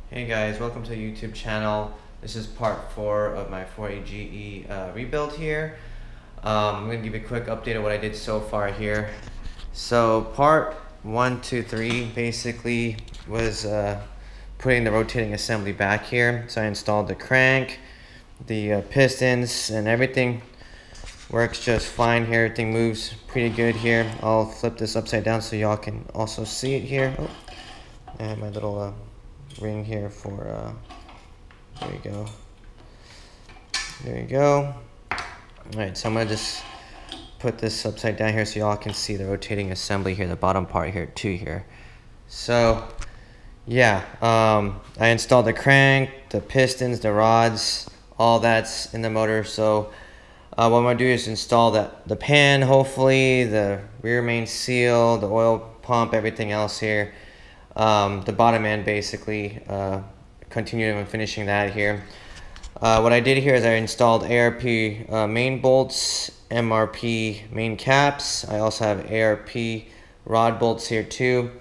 Hey guys, welcome to the YouTube channel. This is part 4 of my 4AGE rebuild here. I'm going to give you a quick update of what I did so far here. So part 1, 2, 3 basically was putting the rotating assembly back here. So I installed the crank, the pistons, and everything works just fine here. Everything moves pretty good here. I'll flip this upside down so y'all can also see it here. Oh, I have my little ring here for there you go, there you go. All right, so I'm gonna just put this upside down here so y'all can see the rotating assembly here, the bottom part here too here. So yeah, I installed the crank, the pistons, the rods, all that's in the motor. So what I'm gonna do is install the pan, hopefully the rear main seal, the oil pump, everything else here. The bottom end basically, continuing and finishing that here. What I did here is I installed ARP main bolts, MRP main caps. I also have ARP rod bolts here too.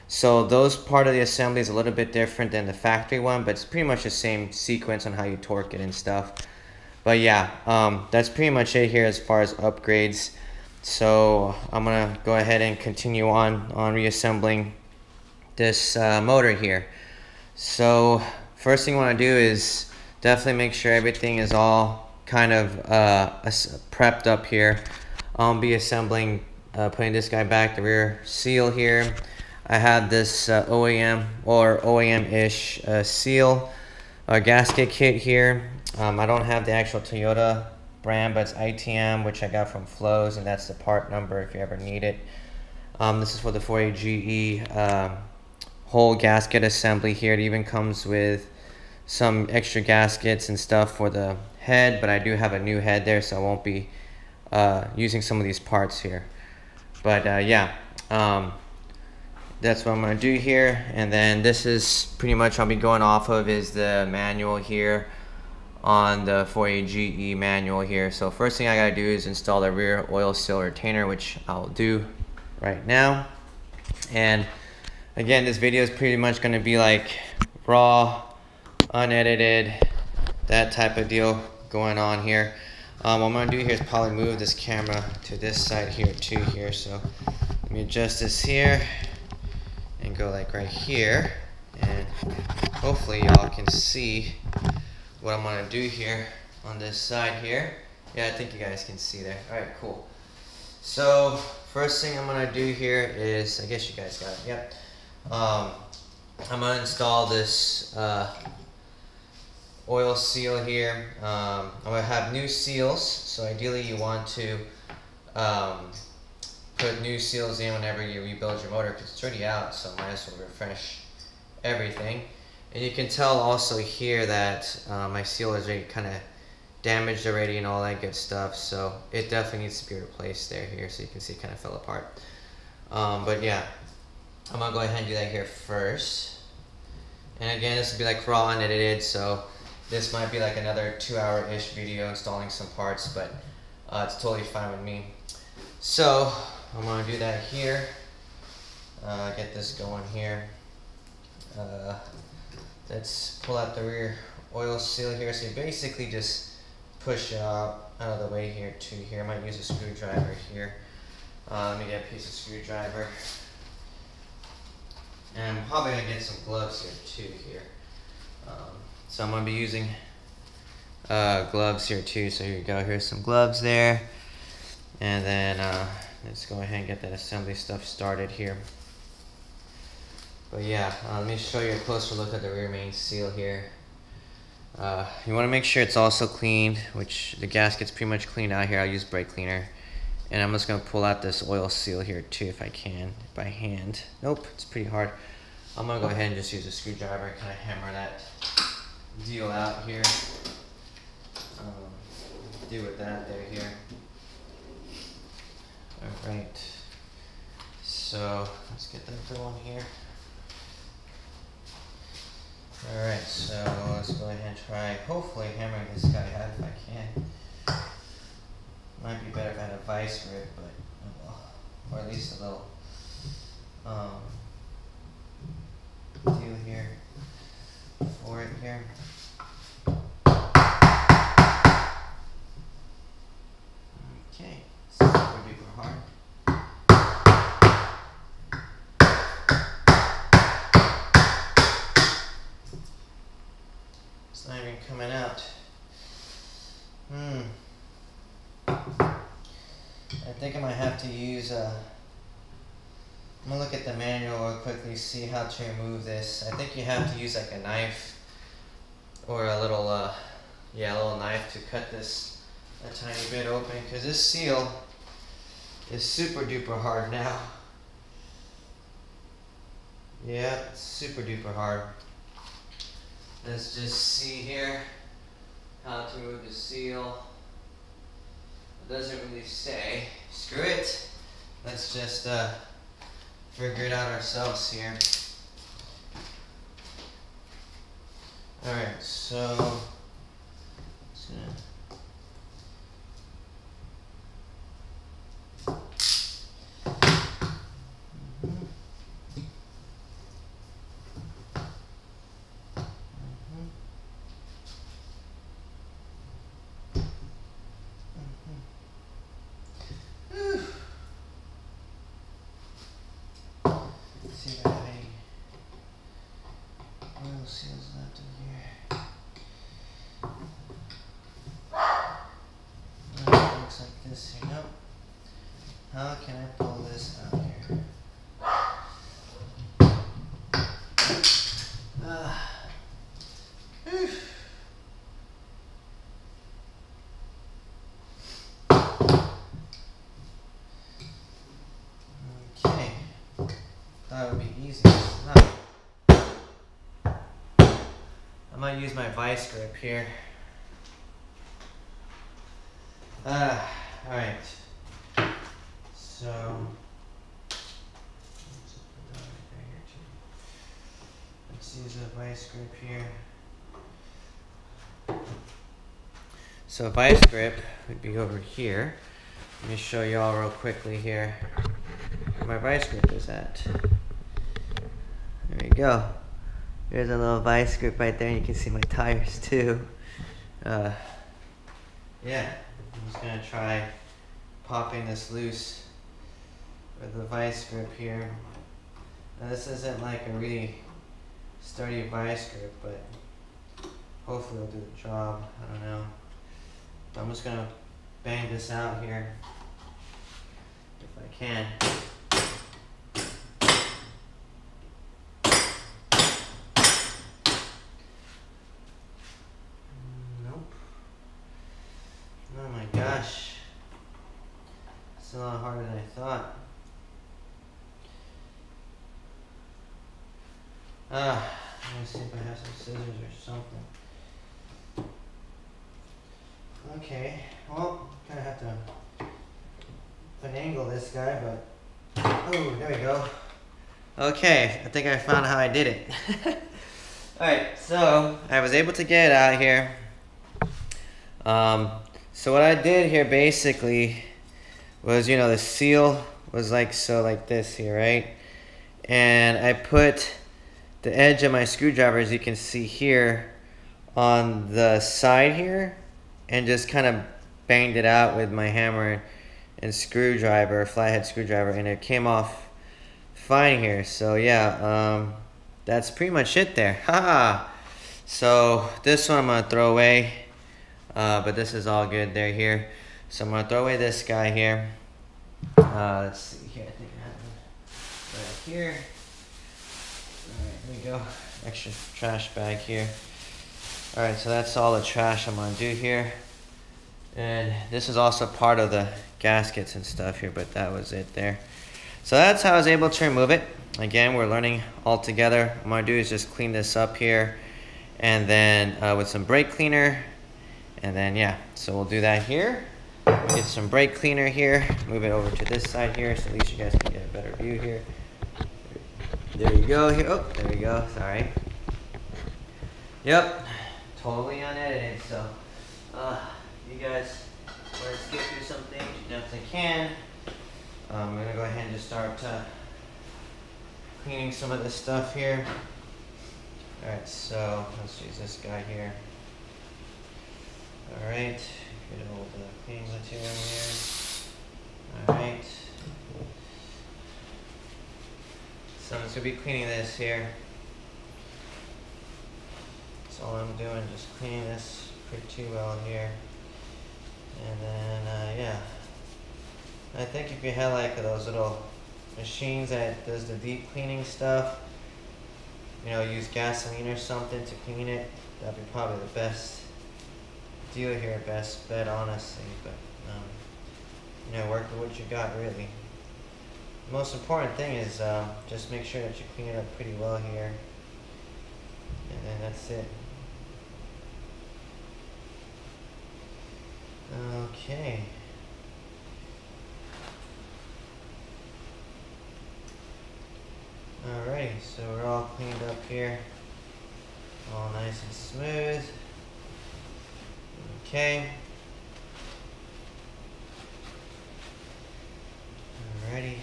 So those part of the assembly is a little bit different than the factory one, but it's pretty much the same sequence on how you torque it and stuff. But yeah, that's pretty much it here as far as upgrades. So I'm gonna go ahead and continue on reassembling this motor here. So first thing I want to do is definitely make sure everything is all kind of prepped up here. I'll be assembling, putting this guy back, the rear seal here. I have this OEM or OEM-ish seal gasket kit here. I don't have the actual Toyota brand, but it's ITM, which I got from Flows, and that's the part number if you ever need it. This is for the 4AGE whole gasket assembly here. It even comes with some extra gaskets and stuff for the head, but I do have a new head there, so I won't be using some of these parts here. But yeah, that's what I'm going to do here. And then this is pretty much I'll be going off of is the manual here on the 4AGE manual here. So first thing I got to do is install the rear oil seal retainer, which I'll do right now. And again, this video is pretty much going to be like raw, unedited, that type of deal going on here. What I'm going to do here is probably move this camera to this side here too here. So let me adjust this here and go like right here. And hopefully y'all can see what I'm going to do here on this side here. Yeah, I think you guys can see there. All right, cool. So first thing I'm going to do here is, I guess you guys got it. Yep. I'm going to install this oil seal here. I'm going to have new seals, so ideally you want to put new seals in whenever you rebuild your motor because it's already out, so might as well refresh everything. And you can tell also here that my seal is already kind of damaged already and all that good stuff, so it definitely needs to be replaced there here, so you can see it kind of fell apart. But yeah, I'm gonna go ahead and do that here first. And again, this will be like raw and edited, so this might be like another 2-hour-ish video installing some parts, but it's totally fine with me. So I'm gonna do that here. Get this going here. Let's pull out the rear oil seal here. So you basically just push it out of the way here too. Here I might use a screwdriver here. Let me get a piece of screwdriver. And I'm probably going to get some gloves here too here. So I'm going to be using gloves here too. So here you go. Here's some gloves there. And then let's go ahead and get that assembly stuff started here. But yeah, let me show you a closer look at the rear main seal here. You want to make sure it's also cleaned, which the gasket's pretty much cleaned out here. I'll use brake cleaner. And I'm just going to pull out this oil seal here too if I can, by hand. Nope, it's pretty hard. I'm going to go ahead and just use a screwdriver and kind of hammer that deal out here. Do with that there here. Alright, so let's get that going here. Alright, so let's go ahead and try, hopefully hammering this guy out if I can. Might be better if I had a vice grip, but oh well. Or at least a little deal here. here. Okay, super duper hard. It's not even coming out. I think I might have to use I'm gonna look at the manual real quickly, see how to remove this. I think you have to use like a knife or a little little knife to cut this a tiny bit open, because this seal is super duper hard now. Yeah, it's super duper hard. Let's just see here how to remove the seal. It doesn't really say. Screw it. Let's just figure it out ourselves here. Alright, so just gonna see if I have any oil seals left in here. It looks like this here. Nope. How can I pull this out here? Okay. Thought it would be easy. It's not. I might use my vice grip here. Alright. So let's use a vice grip here. So vice grip would be over here. Let me show you all real quickly here where my vice grip is at. There you go. There's a little vice grip right there, and you can see my tires too. Yeah, I'm just gonna try popping this loose with the vice grip here. Now this isn't like a really sturdy vice grip, but hopefully it'll do the job. I don't know. But I'm just gonna bang this out here if I can. Nope. Oh my gosh. It's a lot harder than I thought. Let me see if I have some scissors or something. Okay, well, kind of have to finagle this guy, but oh, there we go. Okay, I think I found how I did it. Alright, so I was able to get it out here. So what I did here basically was, you know, the seal was like so, like this here, right? And I put the edge of my screwdriver, as you can see here, on the side here, and just kind of banged it out with my hammer and screwdriver, flathead screwdriver, and it came off fine here. So yeah, that's pretty much it there. Haha. So this one I'm gonna throw away, but this is all good there here. So I'm gonna throw away this guy here. Let's see here. I think I have one right here. All right, here we go. Extra trash bag here. All right, so that's all the trash I'm gonna do here. And this is also part of the gaskets and stuff here, but that was it there. So that's how I was able to remove it. Again, we're learning all together. What I'm gonna do is just clean this up here, and then with some brake cleaner, and then yeah, so we'll do that here. We'll get some brake cleaner here, move it over to this side here, so at least you guys can get a better view here. There you go here. Oh, there we go. Sorry. Yep, totally unedited. So, you guys want to skip through some things, you definitely can. I'm gonna go ahead and just start cleaning some of this stuff here. Alright, so let's use this guy here. Alright, good old cleaning material here. Alright. So I'm just going to be cleaning this here. That's all I'm doing, just cleaning this pretty well here. And then, yeah. I think if you had like those little machines that does the deep cleaning stuff, you know, use gasoline or something to clean it, that'd be probably the best deal here, best bet honestly. But you know, work with what you got really. The most important thing is just make sure that you clean it up pretty well here, and then that's it. Okay. Alright, so we're all cleaned up here, all nice and smooth. Okay. Alrighty.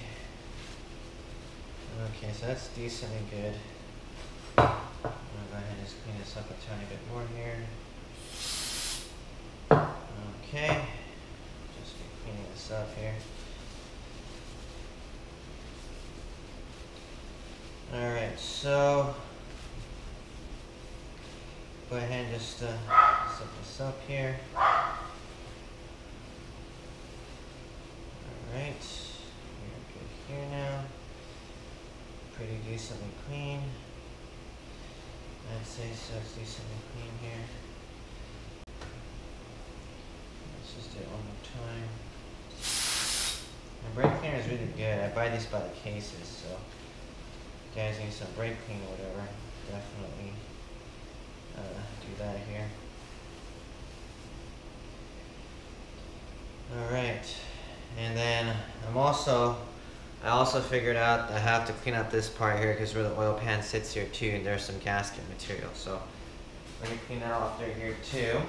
Okay, so that's decently good. I'm gonna go ahead and just clean this up a tiny bit more here. Okay. Just be cleaning this up here. Alright, so go ahead and just set this up here. Alright, we're good here now. Pretty decently clean. I'd say so, it's decently clean here. Let's just do it one more time. And brake cleaner is really good. I buy these by the cases, so if you guys need some brake clean or whatever, definitely do that here. Alright, and then I also figured out I have to clean up this part here because where the oil pan sits here too, and there's some gasket material. So let me clean that off through here too.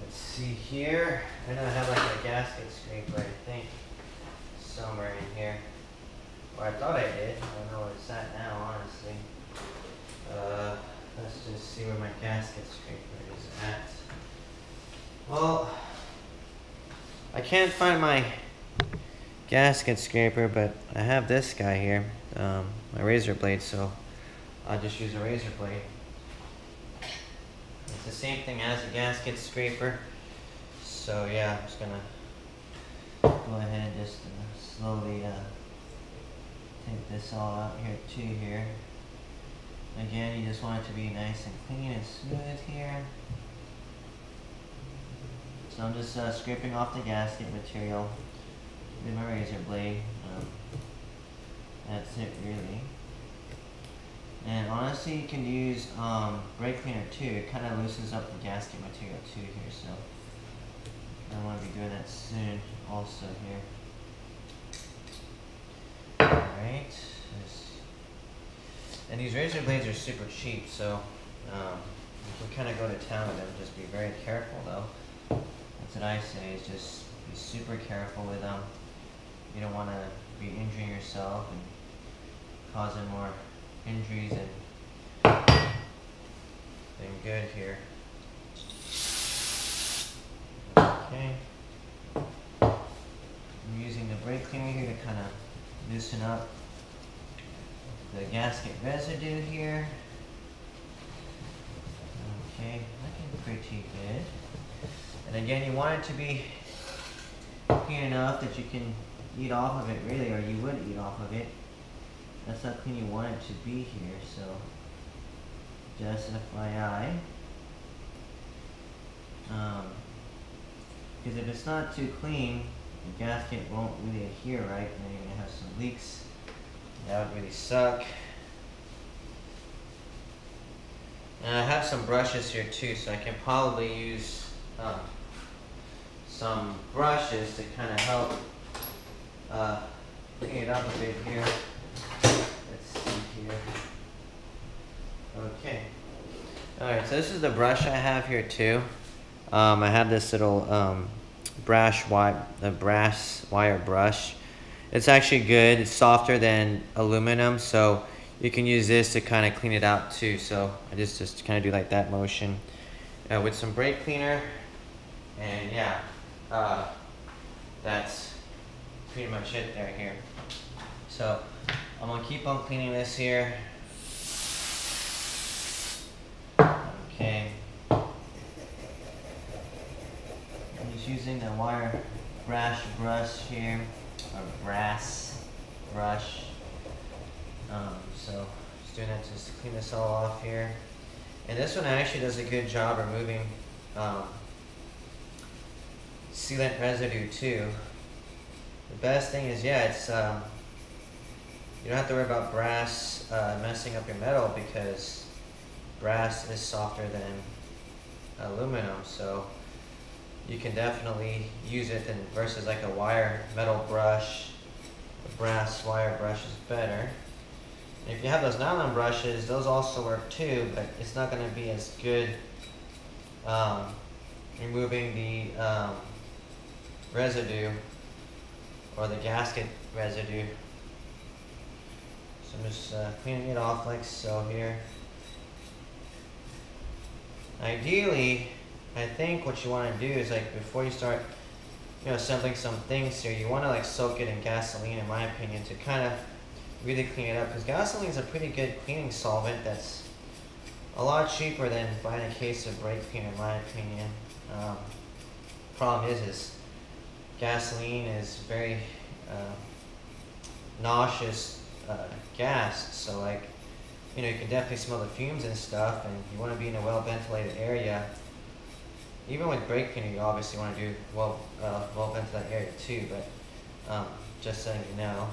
Let's see here. I know I have like a gasket scraper, I think, somewhere in here. Or I thought I did. I don't know where it's at now, honestly. Let's just see where my gasket scraper is at. Well, I can't find my gasket scraper, but I have this guy here, my razor blade, so I'll just use a razor blade. It's the same thing as a gasket scraper, so yeah, I'm just gonna go ahead and just slowly take this all out here too here. Again, you just want it to be nice and clean and smooth here. So I'm just scraping off the gasket material with my razor blade. That's it really. And honestly, you can use brake cleaner too. It kind of loosens up the gasket material too here. So I want to be doing that soon also here. Alright. And these razor blades are super cheap, so you can kind of go to town with them. Just be very careful though. That's what I say, is just be super careful with them. You don't want to be injuring yourself and causing more injuries than good here. Okay. I'm using the brake cleaner here to kind of loosen up the gasket residue here. Okay, looking pretty good. And again, you want it to be clean enough that you can eat off of it really, or you would eat off of it. That's how clean you want it to be here, so just FYI. Because if it's not too clean, the gasket won't really adhere right, and then you're going to have some leaks. That would really suck. And I have some brushes here too, so I can probably use some brushes to kind of help clean it up a bit here. Let's see here. Okay. Alright, so this is the brush I have here too. I have this little brass wire brush. It's actually good. It's softer than aluminum, so you can use this to kind of clean it out too. So I just kind of do like that motion with some brake cleaner, and yeah, that's pretty much it there here. So I'm gonna keep on cleaning this here. Okay. I'm just using the wire brush here, or brass brush. So just doing that to just clean this all off here. And this one actually does a good job removing sealant residue too. The best thing is, yeah, it's you don't have to worry about brass messing up your metal, because brass is softer than aluminum, so you can definitely use it versus like a metal brush. A brass wire brush is better. And if you have those nylon brushes, those also work too, but it's not going to be as good removing the residue or the gasket residue. So I'm just cleaning it off like so here. Ideally, I think what you want to do is, like, before you start, assembling some things here, you want to like soak it in gasoline, in my opinion, to kind of really clean it up, because gasoline is a pretty good cleaning solvent that's a lot cheaper than buying a case of brake cleaner, in my opinion. Problem is gasoline is very nauseous gas, so like, you can definitely smell the fumes and stuff, and you want to be in a well ventilated area. Even with brake cleaner, you obviously want to do well ventilated area too, but just so you know,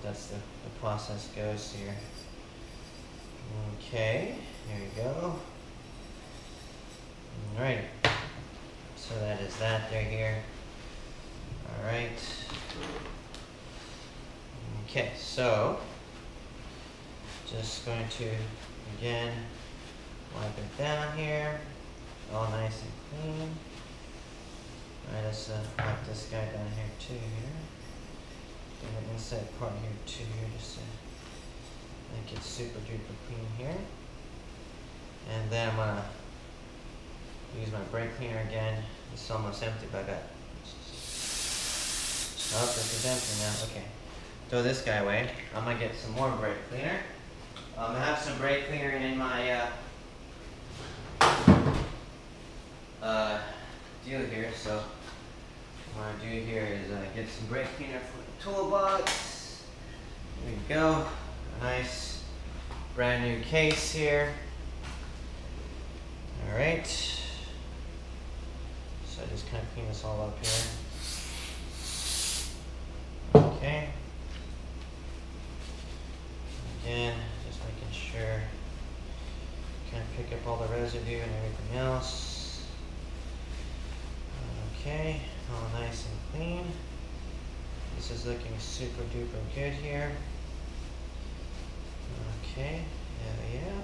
that's the process goes here. Okay, here we go. Alright, so that is that there here. Alright. Okay, so just going to again wipe it down here, all nice and clean. Alright, let's wipe this guy down here too here. Do the inside part here too here, just to make it super duper clean here. And then I'm gonna use my brake cleaner again. It's almost empty, but I got, oh, this is empty now. Okay, throw this guy away. I'm gonna get some more brake cleaner. I have some brake cleaner in my deal here, so what I do here is get some brake cleaner from the toolbox. There you go, a nice brand new case here. All right, so I just kind of clean this all up here. Okay, again, just making sure kind of pick up all the residue and everything else. Okay, all nice and clean. This is looking super duper good here. Okay, yeah.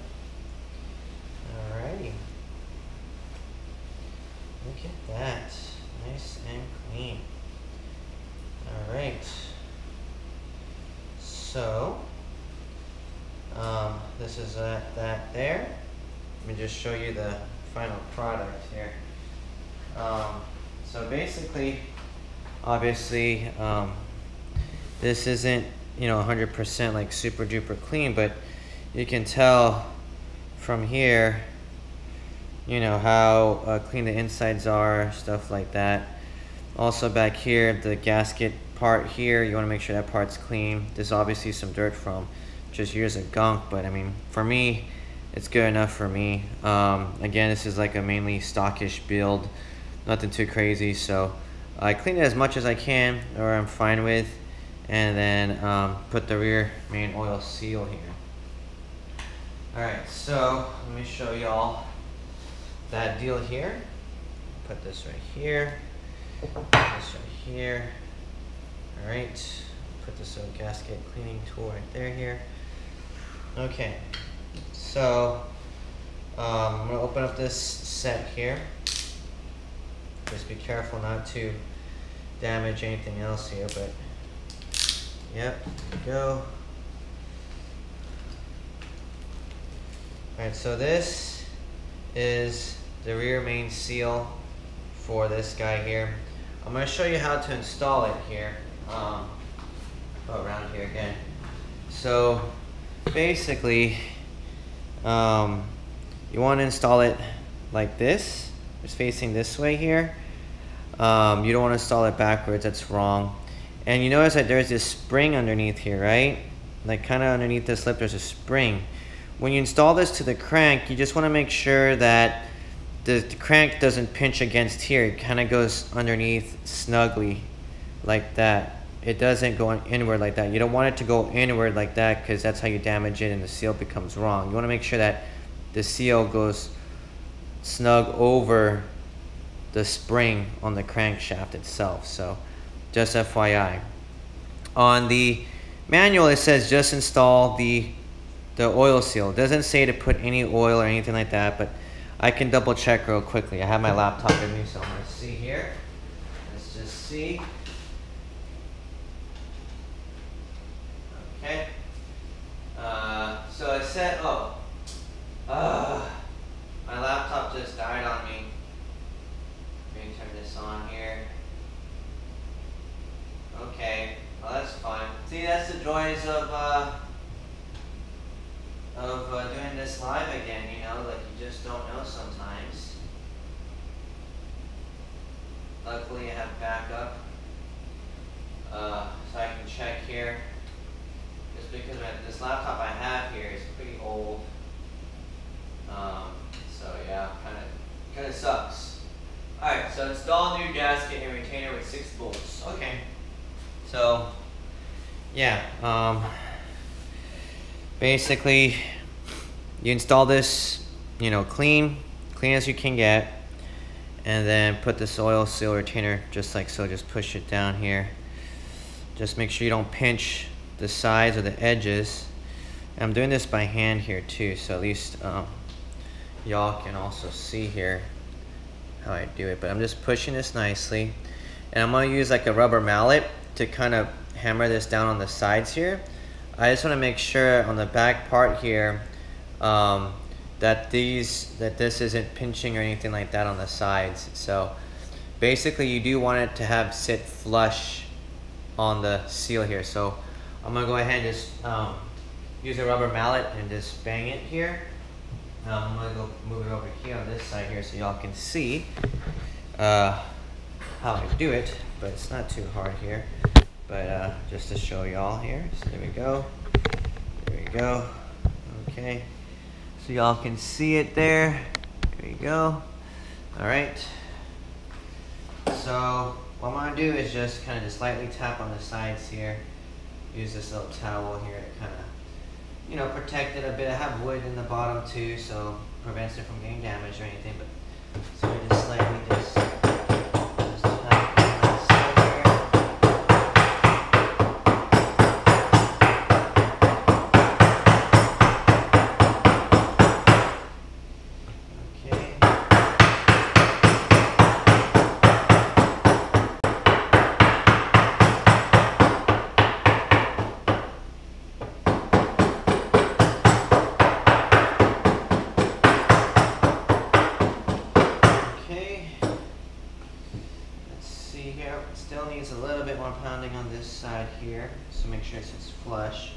Alrighty. Look at that, nice and clean. Alright. So, this is that there. Let me just show you the final product here. So basically, obviously, this isn't 100% like super duper clean, but you can tell from here, how clean the insides are, stuff like that. Also back here, the gasket part here, you want to make sure that part's clean. There's obviously some dirt from just years of gunk, but I mean, for me, it's good enough for me. Again, this is like a mainly stockish build, nothing too crazy, so I clean it as much as I can, or I'm fine with, and then put the rear main oil seal here. Alright, so let me show y'all that deal here. Put this right here, put this right here. Alright, put this little gasket cleaning tool right here. Okay, so I'm gonna open up this set here. Just be careful not to damage anything else here, but yep, there we go. Alright, so this is the rear main seal for this guy here. I'm going to show you how to install it here. Go around here again. So basically, you want to install it like this. It's facing this way here. You don't want to install it backwards, that's wrong. And you notice that there's this spring underneath here, right? Like kind of underneath this lip, there's a spring. When you install this to the crank, you just want to make sure that the crank doesn't pinch against here. It kind of goes underneath snugly like that. It doesn't go inward like that. You don't want it to go inward like that because that's how you damage it and the seal becomes wrong. You want to make sure that the seal goes snug over the spring on the crankshaft itself. So just FYI. On the manual it says just install the oil seal. It doesn't say to put any oil or anything like that, but I can double check real quickly. I have my laptop with me, so I'm going to see here. Let's just see. Okay. So it said, my laptop just died on me. Let me turn this on here. Okay, well that's fine. See, that's the joys of doing this live again, you know, like you just don't know sometimes. Luckily I have backup, so I can check here. Just because this laptop I have here is pretty old, so yeah, kind of sucks. All right, so install new gasket and retainer with 6 bolts. Okay, so yeah, basically you install this, you know, clean as you can get, and then put this oil seal retainer just like so. Just push it down here. Just make sure you don't pinch the sides or the edges. And I'm doing this by hand here too, so at least y'all can also see here how I do it. But I'm just pushing this nicely, and I'm going to use like a rubber mallet to kind of hammer this down on the sides here. I just want to make sure on the back part here that this isn't pinching or anything like that on the sides. So basically you do want it to have sit flush on the seal here. So I'm gonna go ahead and just use a rubber mallet and just bang it here. I'm gonna go move it over here on this side here so y'all can see how I do it, but it's not too hard here. But just to show y'all here, so there we go. There we go. Okay, so y'all can see it there. There you go. All right. So what I'm gonna do is just kind of just lightly tap on the sides here. Use this little towel here to kind of, you know, protect it a bit. I have wood in the bottom too, so prevents it from getting damaged or anything. But so I just slightly just tap on that side here. Okay. Here, it still needs a little bit more pounding on this side here, so make sure it sits flush.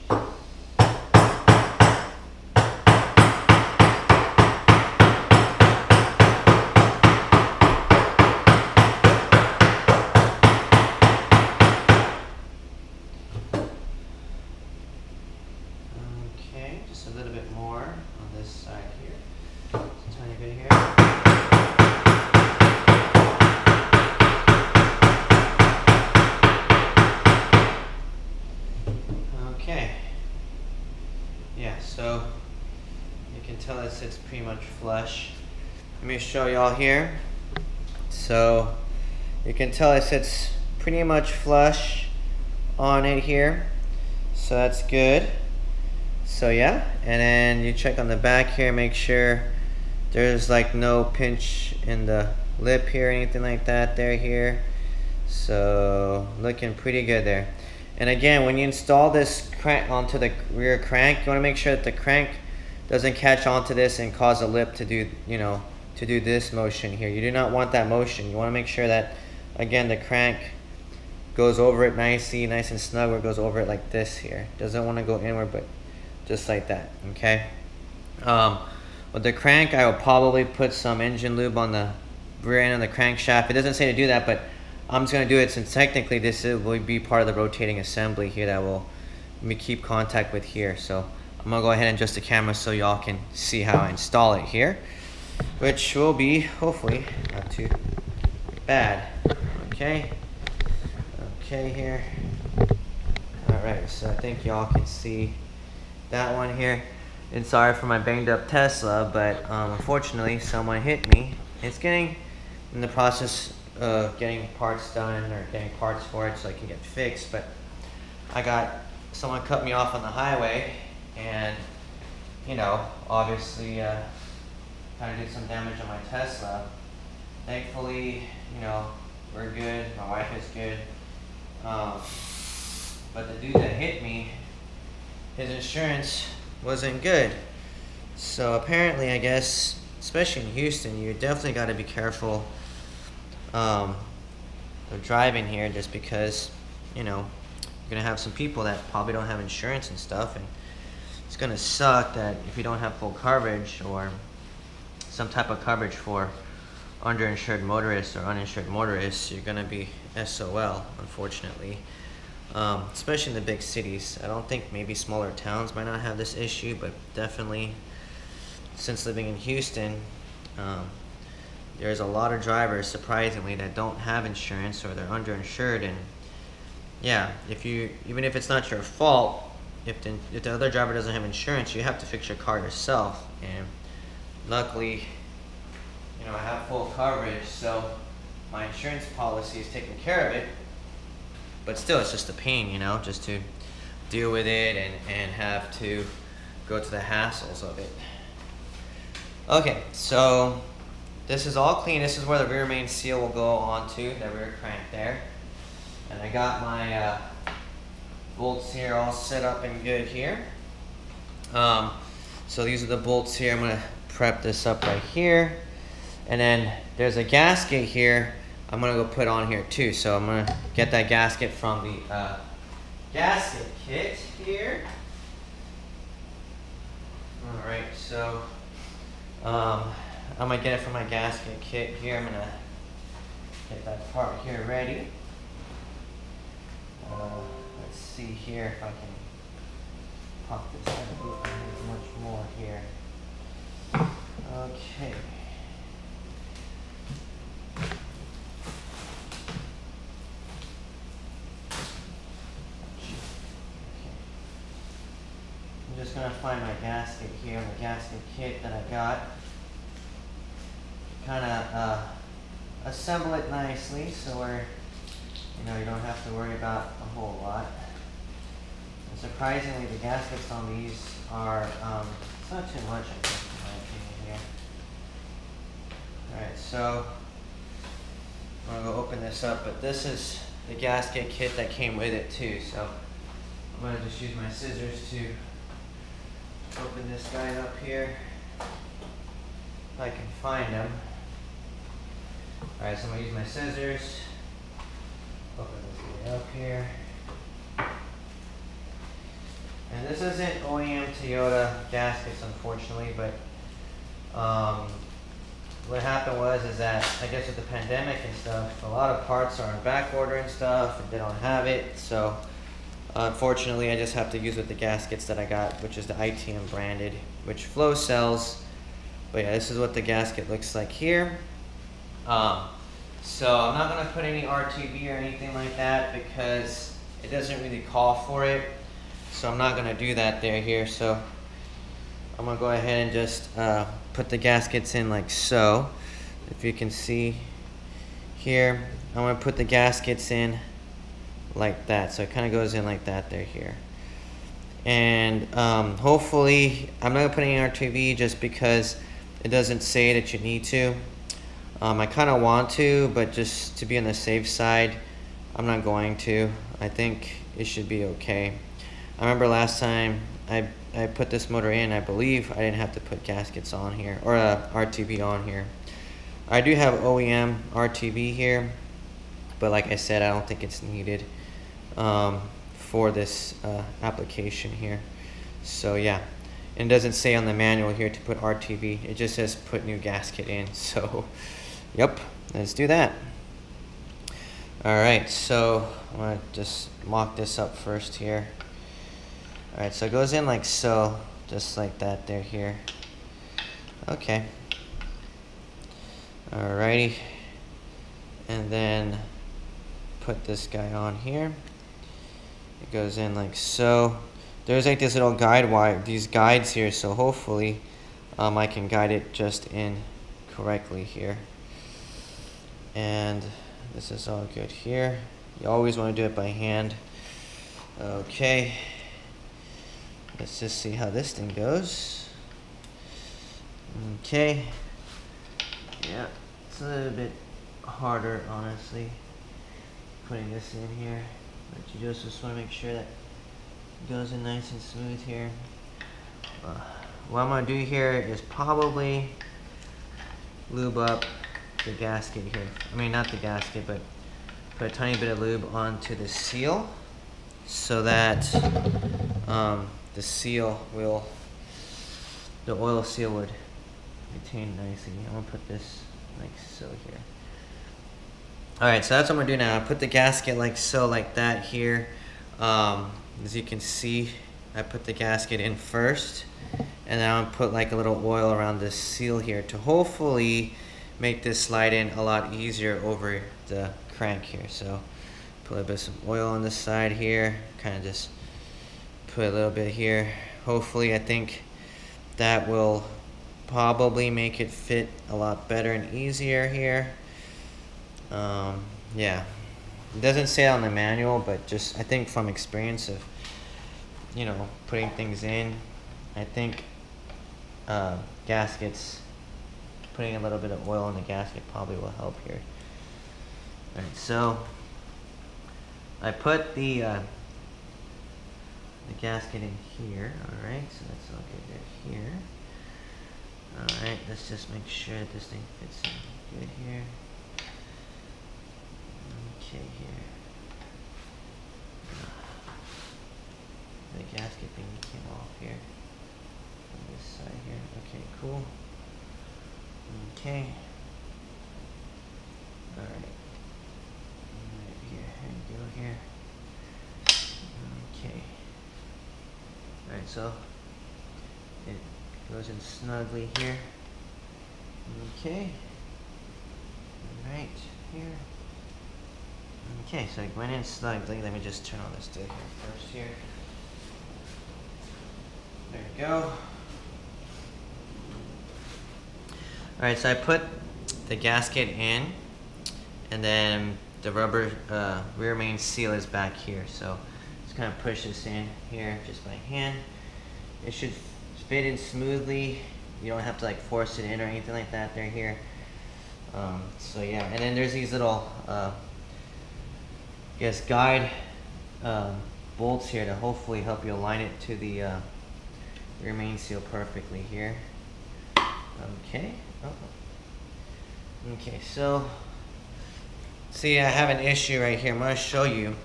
Okay, just a little bit more on this side here. Just a tiny bit here. Okay, yeah, so you can tell it sits pretty much flush. Let me show y'all here. So you can tell it sits pretty much flush on it here, so that's good. So yeah, and then you check on the back here, make sure there's like no pinch in the lip here or anything like that there here. So looking pretty good there. And again, when you install this crank onto the rear crank, you want to make sure that the crank doesn't catch onto this and cause a lip to do, to do this motion here. You do not want that motion. You want to make sure that, again, the crank goes over it nicely, nice and snug, where it goes over it like this here. Doesn't want to go inward, but just like that, okay? With the crank, I will probably put some engine lube on the rear end of the crankshaft. It doesn't say to do that, but I'm just going to do it since technically this will be part of the rotating assembly here that will keep contact with here. So I'm going to go ahead and adjust the camera so y'all can see how I install it here, which will be hopefully not too bad. Okay here. Alright, so I think y'all can see that one here. And sorry for my banged up Tesla, but unfortunately someone hit me. It's getting in the process of getting parts done or getting parts for it so I can get fixed, but someone cut me off on the highway and obviously kind of did some damage on my Tesla. Thankfully, we're good, my wife is good. But the dude that hit me, his insurance wasn't good. So apparently, I guess, especially in Houston, you definitely got to be careful of driving here, just because, you're going to have some people that probably don't have insurance and stuff, and it's going to suck that if you don't have full coverage or some type of coverage for underinsured motorists or uninsured motorists, you're going to be SOL, unfortunately. Especially in the big cities. I don't think maybe smaller towns might not have this issue, but definitely since living in Houston, there's a lot of drivers, surprisingly, that don't have insurance or they're underinsured. And yeah, even if it's not your fault, if the other driver doesn't have insurance, you have to fix your car yourself. And luckily, I have full coverage, so my insurance policy is taking care of it. But still, it's just a pain, just to deal with it and have to go to the hassles of it. Okay, so this is all clean. This is where the rear main seal will go onto, the rear crank there. And I got my bolts here all set up and good here. So these are the bolts here. I'm going to prep this up right here. And then there's a gasket here I'm going to go put on here too. So I'm going to get that gasket from the gasket kit here. Alright, so I'm going to get it from my gasket kit here. I'm going to get that part here ready. Let's see here if I can pop this out. There's much more here. Okay. I'm just going to find my gasket here, the gasket kit that I got. Kind of assemble it nicely so we're, you don't have to worry about a whole lot. And surprisingly, the gaskets on these are, it's not too much, I guess, in my opinion here. Alright, so I'm going to go open this up, but this is the gasket kit that came with it too, so I'm going to just use my scissors to open this guy up here, if I can find them. Alright, so I'm going to use my scissors, open this guy up here. And this isn't OEM Toyota gaskets, unfortunately, but what happened is that I guess with the pandemic and stuff, a lot of parts are on back order and stuff, and they don't have it. So unfortunately, I just have to use with the gaskets that I got, which is the ITM branded, which Flow sells. But yeah, this is what the gasket looks like here. So I'm not going to put any RTV or anything like that because it doesn't really call for it. So I'm not going to do that here. So I'm going to go ahead and just put the gaskets in like so. If you can see here, I'm going to put the gaskets in like that. So it kind of goes in like that here. And hopefully, I'm not going to put any RTV just because it doesn't say that you need to. I kind of want to, but just to be on the safe side, I'm not going to. I think it should be okay. I remember last time I I put this motor in, I believe I didn't have to put gaskets on here, or RTV on here. I do have OEM RTV here, but like I said, I don't think it's needed for this application here. So yeah, and it doesn't say on the manual here to put RTV, it just says put new gasket in. So yep, let's do that. Alright, so I'm going to just mock this up first here. Alright, so it goes in like so, just like that there here. Okay. Alrighty. And then put this guy on here. It goes in like so. There's like this little guide wire, these guides here, so hopefully I can guide it just in correctly here. And this is all good here. You always want to do it by hand. Okay. Let's just see how this thing goes. Okay. Yeah, it's a little bit harder, honestly, putting this in here. But you just want to make sure that it goes in nice and smooth here. What I'm going to do here is probably lube up the gasket here. I mean, not the gasket, but put a tiny bit of lube onto the seal so that the seal will, the oil seal would retain nicely. I'm gonna put this like so here. Alright, so that's what I'm gonna do now. I put the gasket like so, like that here. As you can see, I put the gasket in first, and then I'm gonna put like a little oil around this seal here to hopefully make this slide in a lot easier over the crank here. So put a little bit of some oil on this side here, kind of just put a little bit here. Hopefully, I think that will probably make it fit a lot better and easier here. Yeah, it doesn't say it on the manual, but just I think from experience of, you know, putting things in, I think gaskets, putting a little bit of oil in the gasket probably will help here. Alright, so I put the gasket in here. Alright, so that's all good right here. Alright, let's just make sure that this thing fits in good here. Okay, here. The gasket thing came off here. On this side here. Okay, cool. Okay. Alright. Right here. There you go here. Okay. Alright, so it goes in snugly here. Okay. Right here. Okay, so it went in snugly. Let me just turn on this thing here first here. There we go. Alright, so I put the gasket in, and then the rubber rear main seal is back here. So just kind of push this in here just by hand. It should fit in smoothly. You don't have to like force it in or anything like that. They're here. So yeah, and then there's these little guide bolts here to hopefully help you align it to the rear main seal perfectly here. Okay. Oh. Okay, so see, I have an issue right here. I'm going to show you.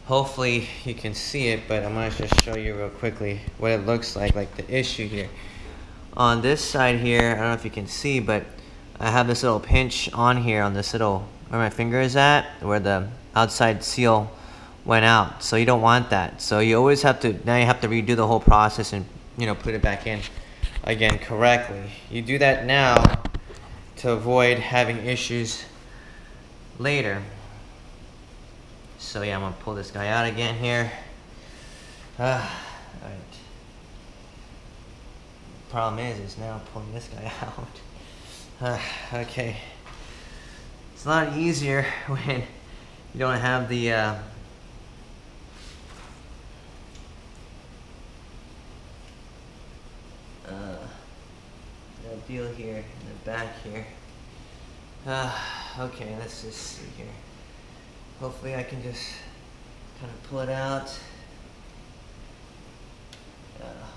Hopefully you can see it, but I'm going to just show you real quickly what it looks like the issue here. On this side here, I don't know if you can see, but I have this little pinch on here on this little, where my finger is at, where the outside seal went out. So you don't want that. So you always have to, now you have to redo the whole process and, you know, put it back in again correctly. You do that now to avoid having issues later. So yeah, I'm gonna pull this guy out again here. Alright. Problem is now I'm pulling this guy out. Okay. It's a lot easier when you don't have the deal here in the back here. Okay, let's just see here. Hopefully I can just kind of pull it out.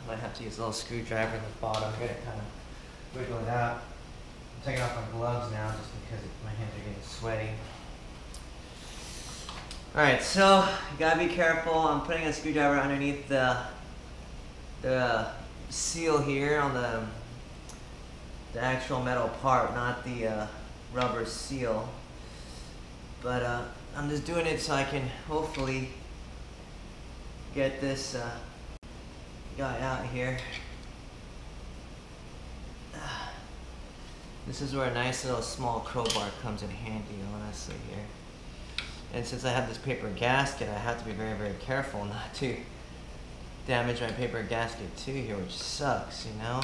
might have to use a little screwdriver in the bottom here to kind of wiggle it out. I'm taking off my gloves now just because my hands are getting sweaty. Alright, so you gotta be careful. I'm putting a screwdriver underneath the seal here on the actual metal part, not the rubber seal. But I'm just doing it so I can hopefully get this guy out here. This is where a nice little small crowbar comes in handy, honestly, here. And since I have this paper gasket, I have to be very, very careful not to damage my paper gasket too here, which sucks, you know?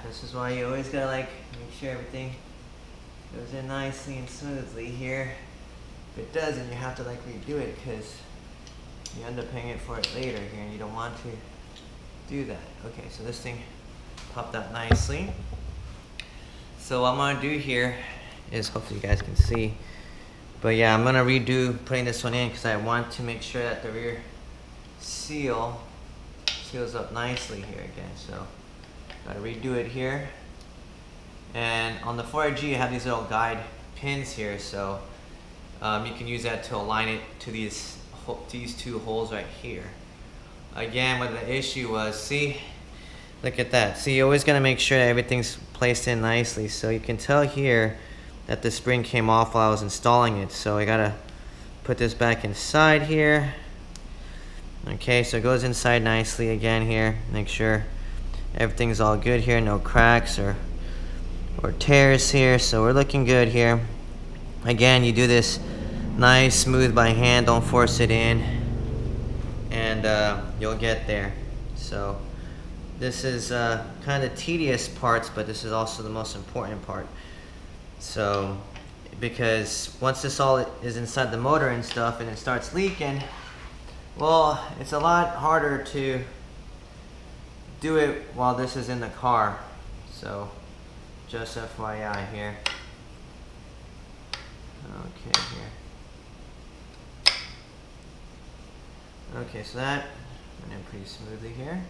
This is why you always gotta like make sure everything goes in nicely and smoothly here. If it doesn't, you have to like redo it because you end up paying for it later here and you don't want to do that. Okay, so this thing popped out nicely. So what I'm gonna do here is, hopefully you guys can see, but yeah, I'm gonna redo putting this one in because I want to make sure that the rear seal seals up nicely here again. So gotta redo it here. And on the 4AG you have these little guide pins here, so you can use that to align it to these two holes right here. Again, what the issue was, see, look at that. See, you always gotta make sure that everything's placed in nicely. So you can tell here that the spring came off while I was installing it. So I gotta put this back inside here. Okay, so it goes inside nicely again here. Make sure everything's all good here, no cracks or tears here. So we're looking good here. Again, you do this nice, smooth by hand, don't force it in, and you'll get there. So this is kind of tedious parts, but this is also the most important part. So, because once this all is inside the motor and stuff and it starts leaking, well, it's a lot harder to do it while this is in the car. So, just FYI here. Okay, here. Okay, so that went in pretty smoothly here.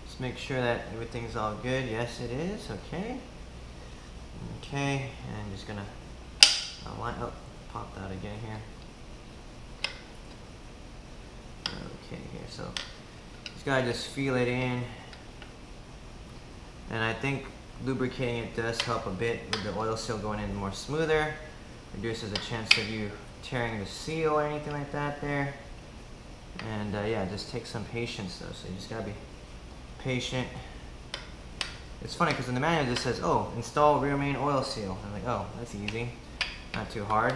Just make sure that everything's all good. Yes, it is. Okay. Okay, and I'm just gonna line up, pop that again here. Okay, here. So just gotta just feel it in, and I think lubricating it does help a bit with the oil seal going in more smoother. Reduces the chance of you tearing the seal or anything like that there. And yeah, just take some patience though. So you just gotta be patient. It's funny because in the manual it just says, oh, install rear main oil seal. I'm like, oh, that's easy, not too hard.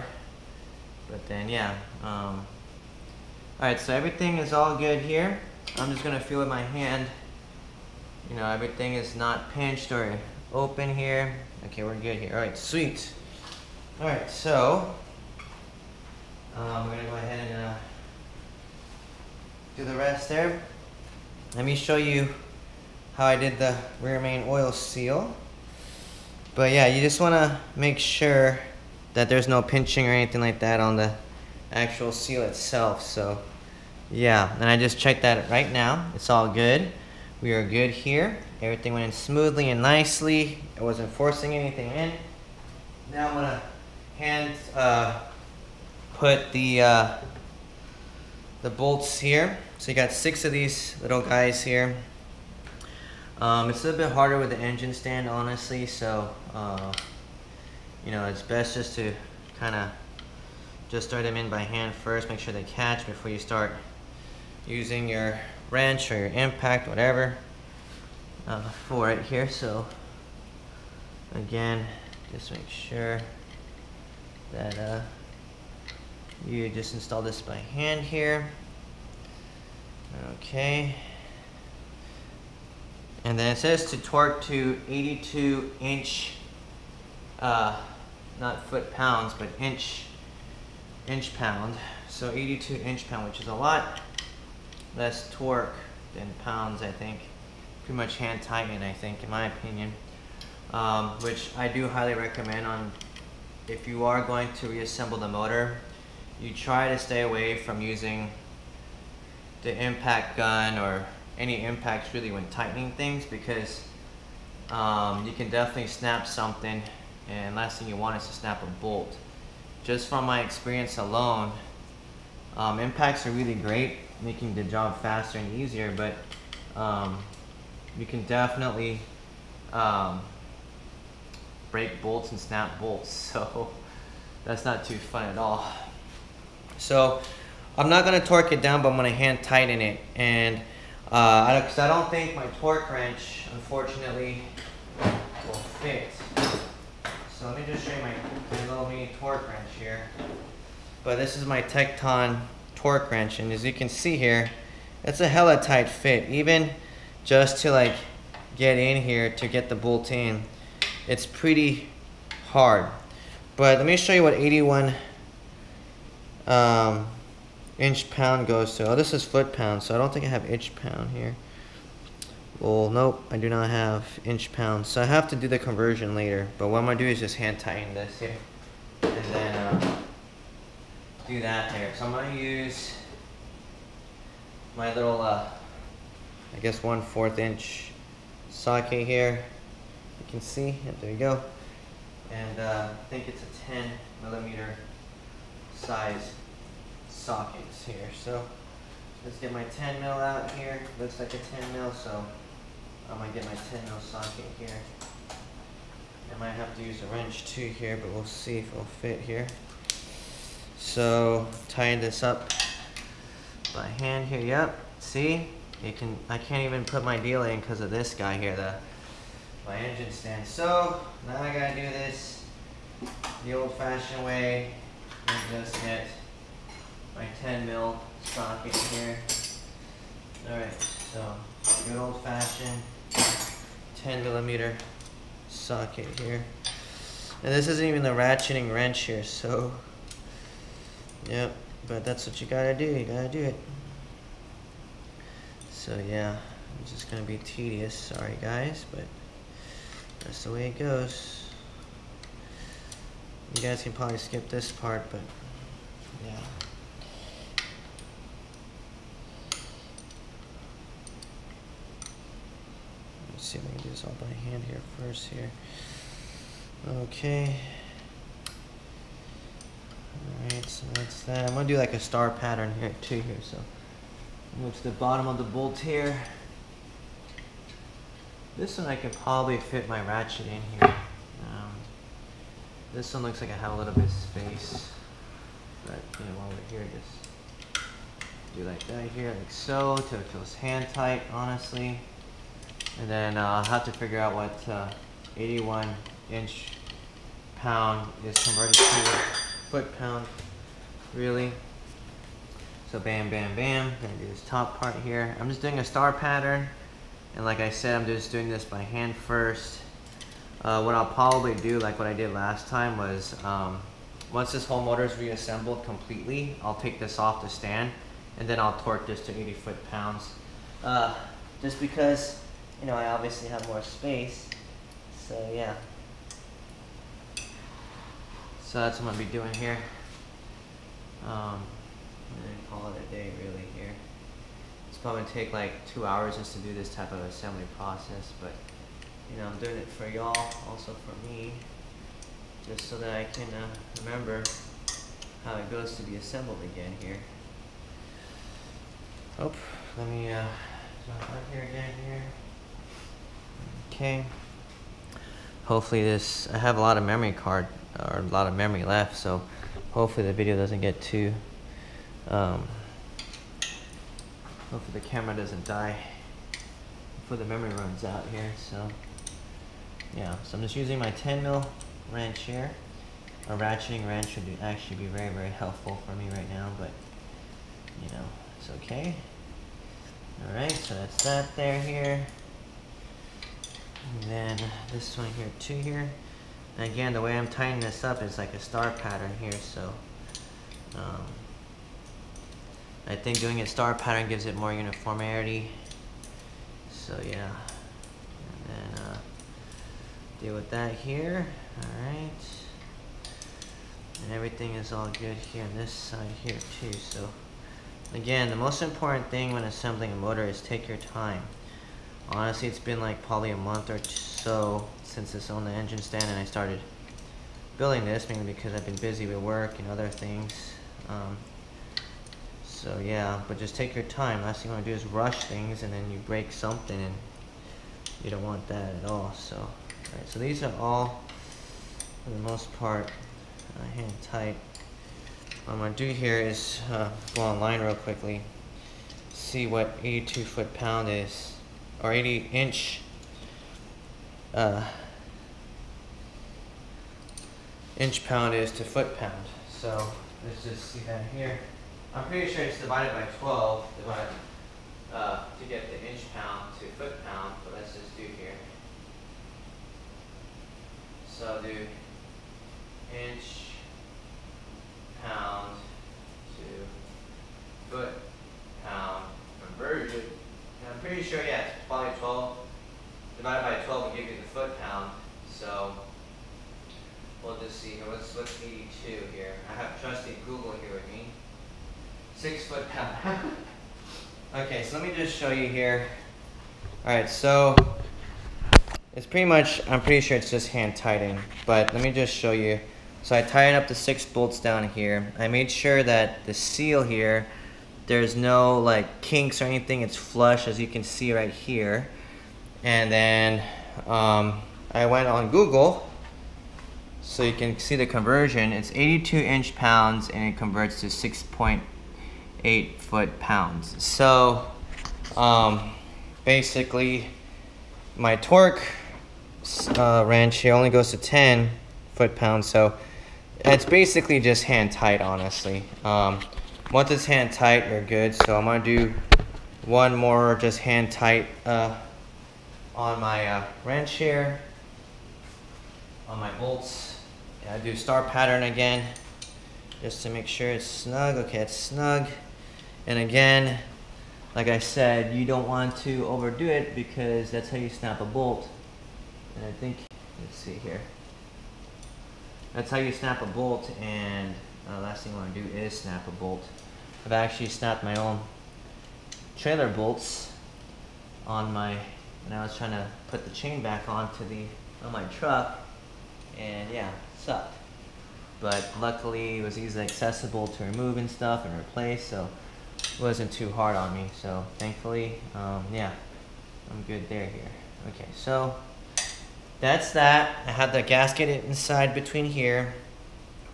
But then yeah, alright, so everything is all good here. I'm just gonna feel with my hand, you know, everything is not pinched or open here. Okay, we're good here. Alright, sweet. Alright, so we're gonna go ahead and do the rest there. Let me show you how I did the rear main oil seal. But yeah, you just want to make sure that there's no pinching or anything like that on the actual seal itself. So yeah, and I just checked that right now. It's all good. We are good here. Everything went in smoothly and nicely. I wasn't forcing anything in. Now I'm gonna hand put the bolts here. So you got 6 of these little guys here. It's a little bit harder with the engine stand, honestly, so you know, it's best just to kind of just throw them in by hand first, make sure they catch before you start using your wrench or your impact, whatever, for it here. So again, just make sure that you just install this by hand here. Okay. And then it says to torque to 82 inch, not foot pounds, but inch pound. So 82 inch pound, which is a lot less torque than pounds, I think. Pretty much hand tighten, I think, in my opinion. Which I do highly recommend on if you are going to reassemble the motor. You try to stay away from using the impact gun or any impacts really when tightening things, because you can definitely snap something, and last thing you want is to snap a bolt. Just from my experience alone, impacts are really great, making the job faster and easier, but you can definitely break bolts and snap bolts, so that's not too fun at all. So I'm not going to torque it down, but I'm going to hand tighten it, and because I don't think my torque wrench, unfortunately, will fit. So let me just show you my little mini torque wrench here. But this is my Tecton torque wrench, and as you can see here, it's a hella tight fit. Even just to like get in here to get the bolt in, it's pretty hard. But let me show you what 81 inch-pound goes to. Oh, this is foot-pound, so I don't think I have inch-pound here. Well, nope, I do not have inch-pound, so I have to do the conversion later. But what I'm going to do is just hand tighten this here, and then do that there. So I'm going to use my little, I guess 1/4 inch socket here. You can see, yep, there you go. And I think it's a 10mm size sockets here. So let's get my 10mm out here. Looks like a 10mm, so I'm gonna get my 10mm socket here. I might have to use a wrench too here, but we'll see if it'll fit here. So tie this up by hand here. Yep, see, you can. I can't even put my delay in because of this guy here, my engine stand. So now I gotta do this the old-fashioned way and just get my 10mm socket here. Alright, so good old-fashioned 10mm socket here. And this isn't even the ratcheting wrench here, so yep, but that's what you gotta do, you gotta do it. So yeah, it's just gonna be tedious, sorry guys, but that's the way it goes. You guys can probably skip this part, but yeah. Let's see if I can do this all by hand here first here. Okay. Alright, so that's that. I'm gonna do like a star pattern here too here, so move to the bottom of the bolt here. This one I can probably fit my ratchet in here. This one looks like I have a little bit of space, but you know, while we're here, just do like that here, like so, till it feels hand tight, honestly. And then I'll have to figure out what 81 inch-pound is converted to foot-pound, really. So bam, bam, bam. Gonna do this top part here. I'm just doing a star pattern, and like I said, I'm just doing this by hand first. What I'll probably do, like what I did last time, was once this whole motor is reassembled completely, I'll take this off the stand, and then I'll torque this to 80 foot-pounds. Just because, you know, I obviously have more space, so yeah. So that's what I'm gonna be doing here. And then call it a day, really, here. It's probably gonna take like 2 hours just to do this type of assembly process, but you know, I'm doing it for y'all, also for me, just so that I can remember how it goes to be assembled again here. Oh, let me jump right here again here. Okay. Hopefully this, I have a lot of memory card, or a lot of memory left, so hopefully the video doesn't get too, hopefully the camera doesn't die before the memory runs out here, so. Yeah, so I'm just using my 10mm wrench here. A ratcheting wrench would actually be very, very helpful for me right now, but you know, it's okay. Alright, so that's that there here. And then this one here too here. And again, the way I'm tying this up is like a star pattern here, so I think doing a star pattern gives it more uniformity. So yeah. And then deal with that here. Alright. And everything is all good here on this side here too, so again, the most important thing when assembling a motor is take your time. Honestly, it's been like probably a month or so since this owned the engine stand and I started building this, mainly because I've been busy with work and other things. So yeah, but just take your time. Last thing you want to do is rush things and then you break something, and you don't want that at all. So, alright, so these are all, for the most part, hand tight. What I'm going to do here is go online real quickly, see what 82 foot-pound is, or 80 inch inch-pound is to foot-pound. So let's just see that here. I'm pretty sure it's divided by 12 to get the inch-pound to foot-pound, but let's just do here. So I'll do inch-pound to foot-pound conversion. And I'm pretty sure, yeah, it's probably 12. Divided by 12 will give you the foot-pound. So we'll just see here. What's 82 here? I have trusty Google here with me. 6 foot-pound. Okay, so let me just show you here. Alright, so it's pretty much, I'm pretty sure it's just hand tighten, but let me just show you. So I tighten up the 6 bolts down here. I made sure that the seal here, there's no like kinks or anything, it's flush as you can see right here. And then I went on Google so you can see the conversion. It's 82 inch-pounds and it converts to 6.8 foot-pounds. So basically my torque wrench here only goes to 10 foot-pounds, so it's basically just hand tight, honestly. Once it's hand tight, you're good. So I'm gonna do one more just hand tight on my wrench here, on my bolts. Yeah, I do star pattern again just to make sure it's snug. Okay, it's snug. And again, like I said, you don't want to overdo it because that's how you snap a bolt. And I think, let's see here. That's how you snap a bolt, and last thing I want to do is snap a bolt. I've actually snapped my own trailer bolts on my, when I was trying to put the chain back on my truck, and yeah, it sucked. But luckily it was easily accessible to remove and stuff and replace, so it wasn't too hard on me. So thankfully, yeah, I'm good there here. Okay, so that's that. I have the gasket inside between here,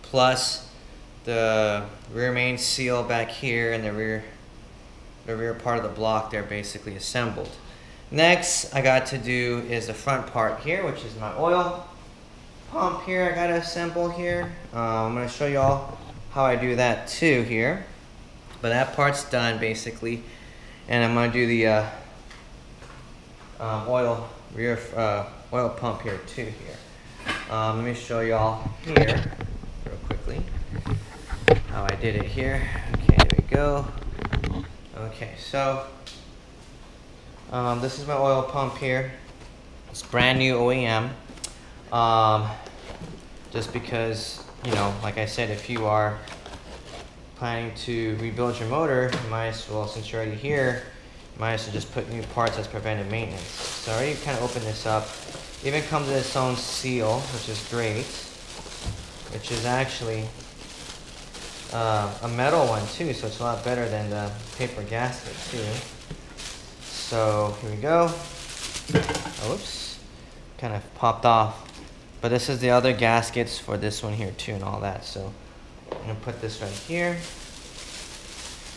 plus the rear main seal back here, and the rear part of the block there basically assembled. Next I got to do is the front part here, which is my oil pump here. I gotta assemble here. I'm gonna show you all how I do that too here. But that part's done basically, and I'm gonna do the rear oil pump here too here. Let me show you all here real quickly how I did it here. Okay, there we go. Okay, so this is my oil pump here. It's brand new OEM. Just because, you know, like I said, if you are planning to rebuild your motor, you might as well, since you're already here, you might as well just put new parts as preventive maintenance. So I already kind of opened this up. It even comes with its own seal, which is great, which is actually a metal one too, so it's a lot better than the paper gasket too. So here we go. Oops, kind of popped off. But this is the other gaskets for this one here too and all that. So I'm gonna put this right here.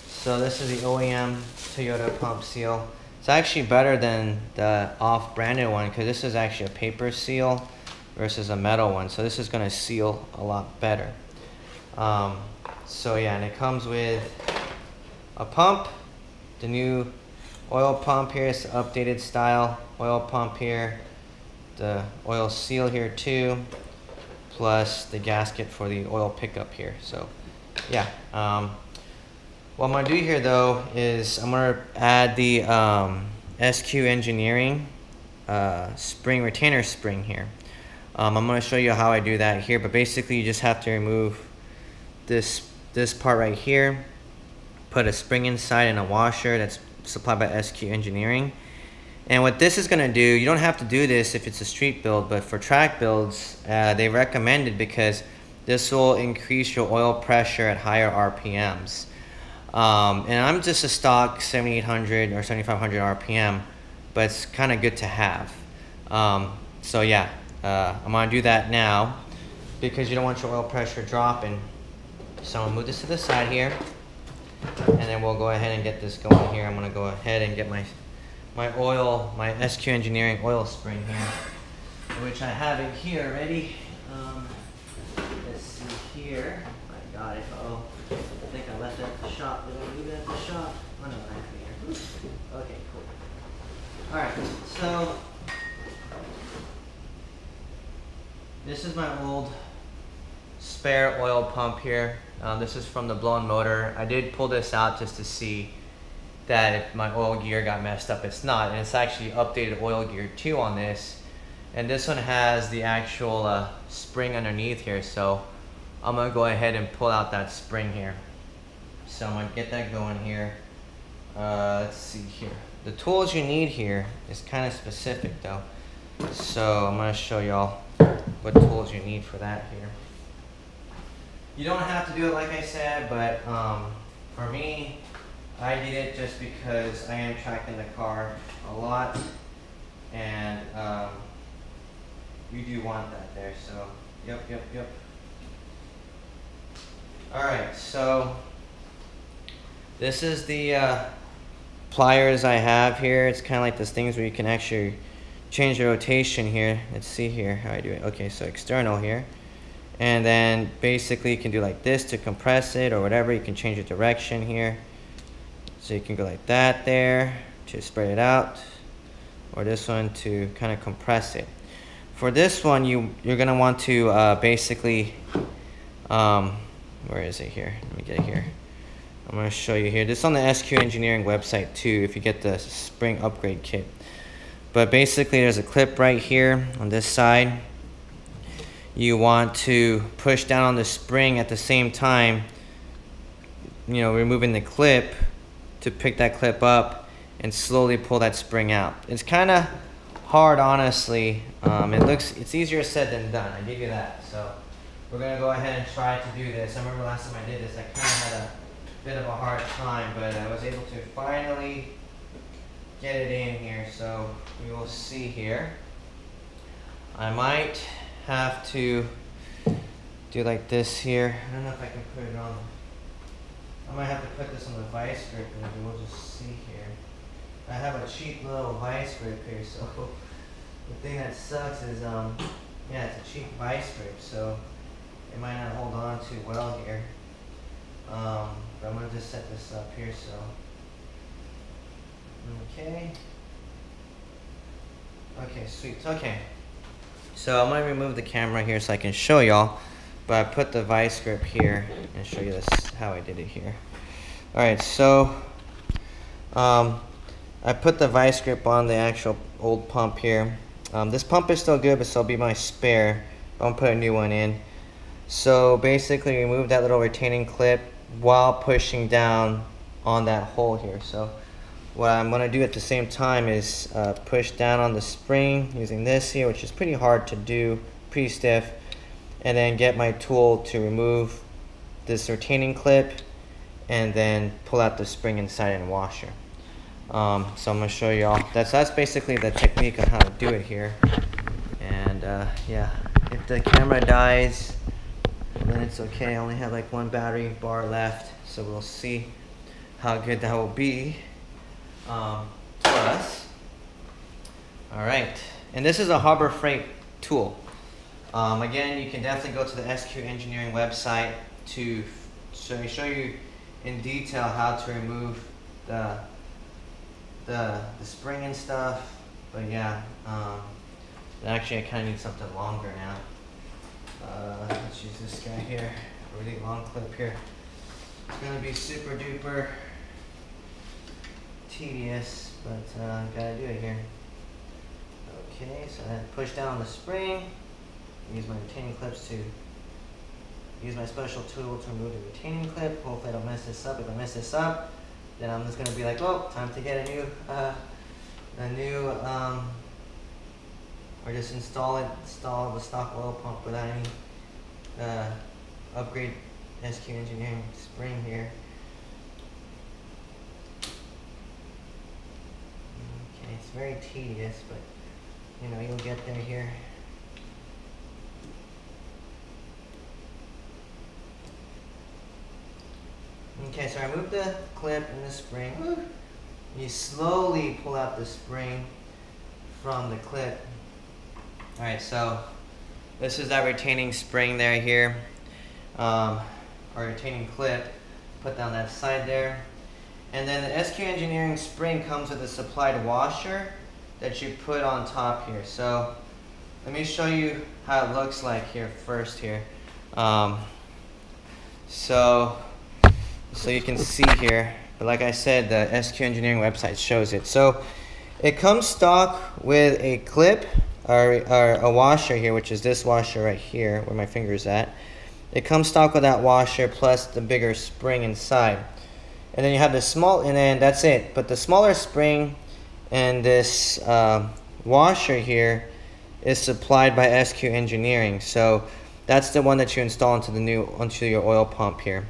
So this is the OEM Toyota pump seal. It's actually better than the off-branded one because this is actually a paper seal versus a metal one. So this is gonna seal a lot better. So yeah, and it comes with a pump, the new oil pump here is the updated style oil pump here, the oil seal here too, plus the gasket for the oil pickup here. So yeah, what I'm gonna do here though is I'm gonna add the SQ Engineering spring, retainer spring here. I'm gonna show you how I do that here, but basically you just have to remove this part right here, put a spring inside and a washer that's supplied by SQ Engineering. And what this is going to do, you don't have to do this if it's a street build, but for track builds, they recommend it because this will increase your oil pressure at higher RPMs. And I'm just a stock 7800 or 7500 RPM, but it's kind of good to have. So yeah, I'm going to do that now because you don't want your oil pressure dropping. So I'm going to move this to the side here, and then we'll go ahead and get this going here. I'm going to go ahead and get my SQ Engineering oil spring here, which I have it here already. Let's see here. I got it. Oh, I think I left it at the shop. Did I leave it at the shop? Oh no, I have it here. Okay, cool. Alright, so this is my old spare oil pump here. This is from the blown motor. I did pull this out just to see that if my oil gear got messed up. It's not, and it's actually updated oil gear too on this. And this one has the actual spring underneath here, so I'm gonna go ahead and pull out that spring here. So I'm gonna get that going here. Let's see here. The tools you need here is kind of specific though. So I'm gonna show y'all what tools you need for that here. You don't have to do it like I said, but for me, I did it just because I am tracking the car a lot, and you do want that there, so yep. Alright, so this is the pliers I have here. It's kind of like those things where you can actually change the rotation here. Let's see here how I do it. Okay, so external here. And then basically you can do like this to compress it or whatever. You can change the direction here. So you can go like that there to spread it out, or this one to kind of compress it. For this one, you're gonna want to basically, where is it here? Let me get it here. I'm gonna show you here. This is on the SQ Engineering website too, if you get the spring upgrade kit. But basically there's a clip right here on this side. You want to push down on the spring at the same time, you know, removing the clip to pick that clip up and slowly pull that spring out. It's kind of hard, honestly. It's easier said than done, I give you that. So we're gonna go ahead and try to do this. I remember last time I did this, I kind of had a bit of a hard time, but I was able to finally get it in here. So we will see here. I might have to do like this here. I don't know if I can put it on. I might have to put this on the vice grip, and we'll just see here. I have a cheap little vice grip here, so the thing that sucks is, yeah, it's a cheap vice grip, so it might not hold on too well here. But I'm gonna just set this up here, so. Okay. Okay, sweet. Okay. So I'm gonna remove the camera here so I can show y'all, but I put the vice grip here and show you this how I did it here. Alright, so I put the vice grip on the actual old pump here. This pump is still good, but so it'll be my spare. I'm gonna put a new one in. So basically remove that little retaining clip while pushing down on that hole here. So what I'm going to do at the same time is push down on the spring using this here, which is pretty hard to do, pretty stiff, and then get my tool to remove this retaining clip and then pull out the spring inside and washer. So I'm going to show you all. That's basically the technique on how to do it here. And yeah, if the camera dies, then it's okay. I only have like one battery bar left, so we'll see how good that will be. Plus, all right, and this is a Harbor Freight tool. Again, you can definitely go to the SQ Engineering website to show you in detail how to remove the spring and stuff. But yeah, actually I kind of need something longer now. Let's use this guy here, a really long clip here. It's gonna be super duper tedious, but gotta do it here. Okay, so I push down on the spring. Use my retaining clips to use my special tool to remove the retaining clip. Hopefully I don't mess this up. If I mess this up, then I'm just gonna be like, oh, time to get or just install the stock oil pump without any upgrade SQ Engineering spring here. Okay, it's very tedious, but you know, you'll get there here. Okay, so I removed the clip and the spring. You slowly pull out the spring from the clip. Alright, so this is that retaining spring there here, or retaining clip. Put down that side there. And then the SQ Engineering spring comes with a supplied washer that you put on top here. So let me show you how it looks like here first here. So you can see here, but like I said, the SQ Engineering website shows it. So it comes stock with a clip or a washer here, which is this washer right here where my finger is at. It comes stock with that washer plus the bigger spring inside. And then you have the small, and then that's it. But the smaller spring and this washer here is supplied by SQ Engineering. So that's the one that you install onto your oil pump here.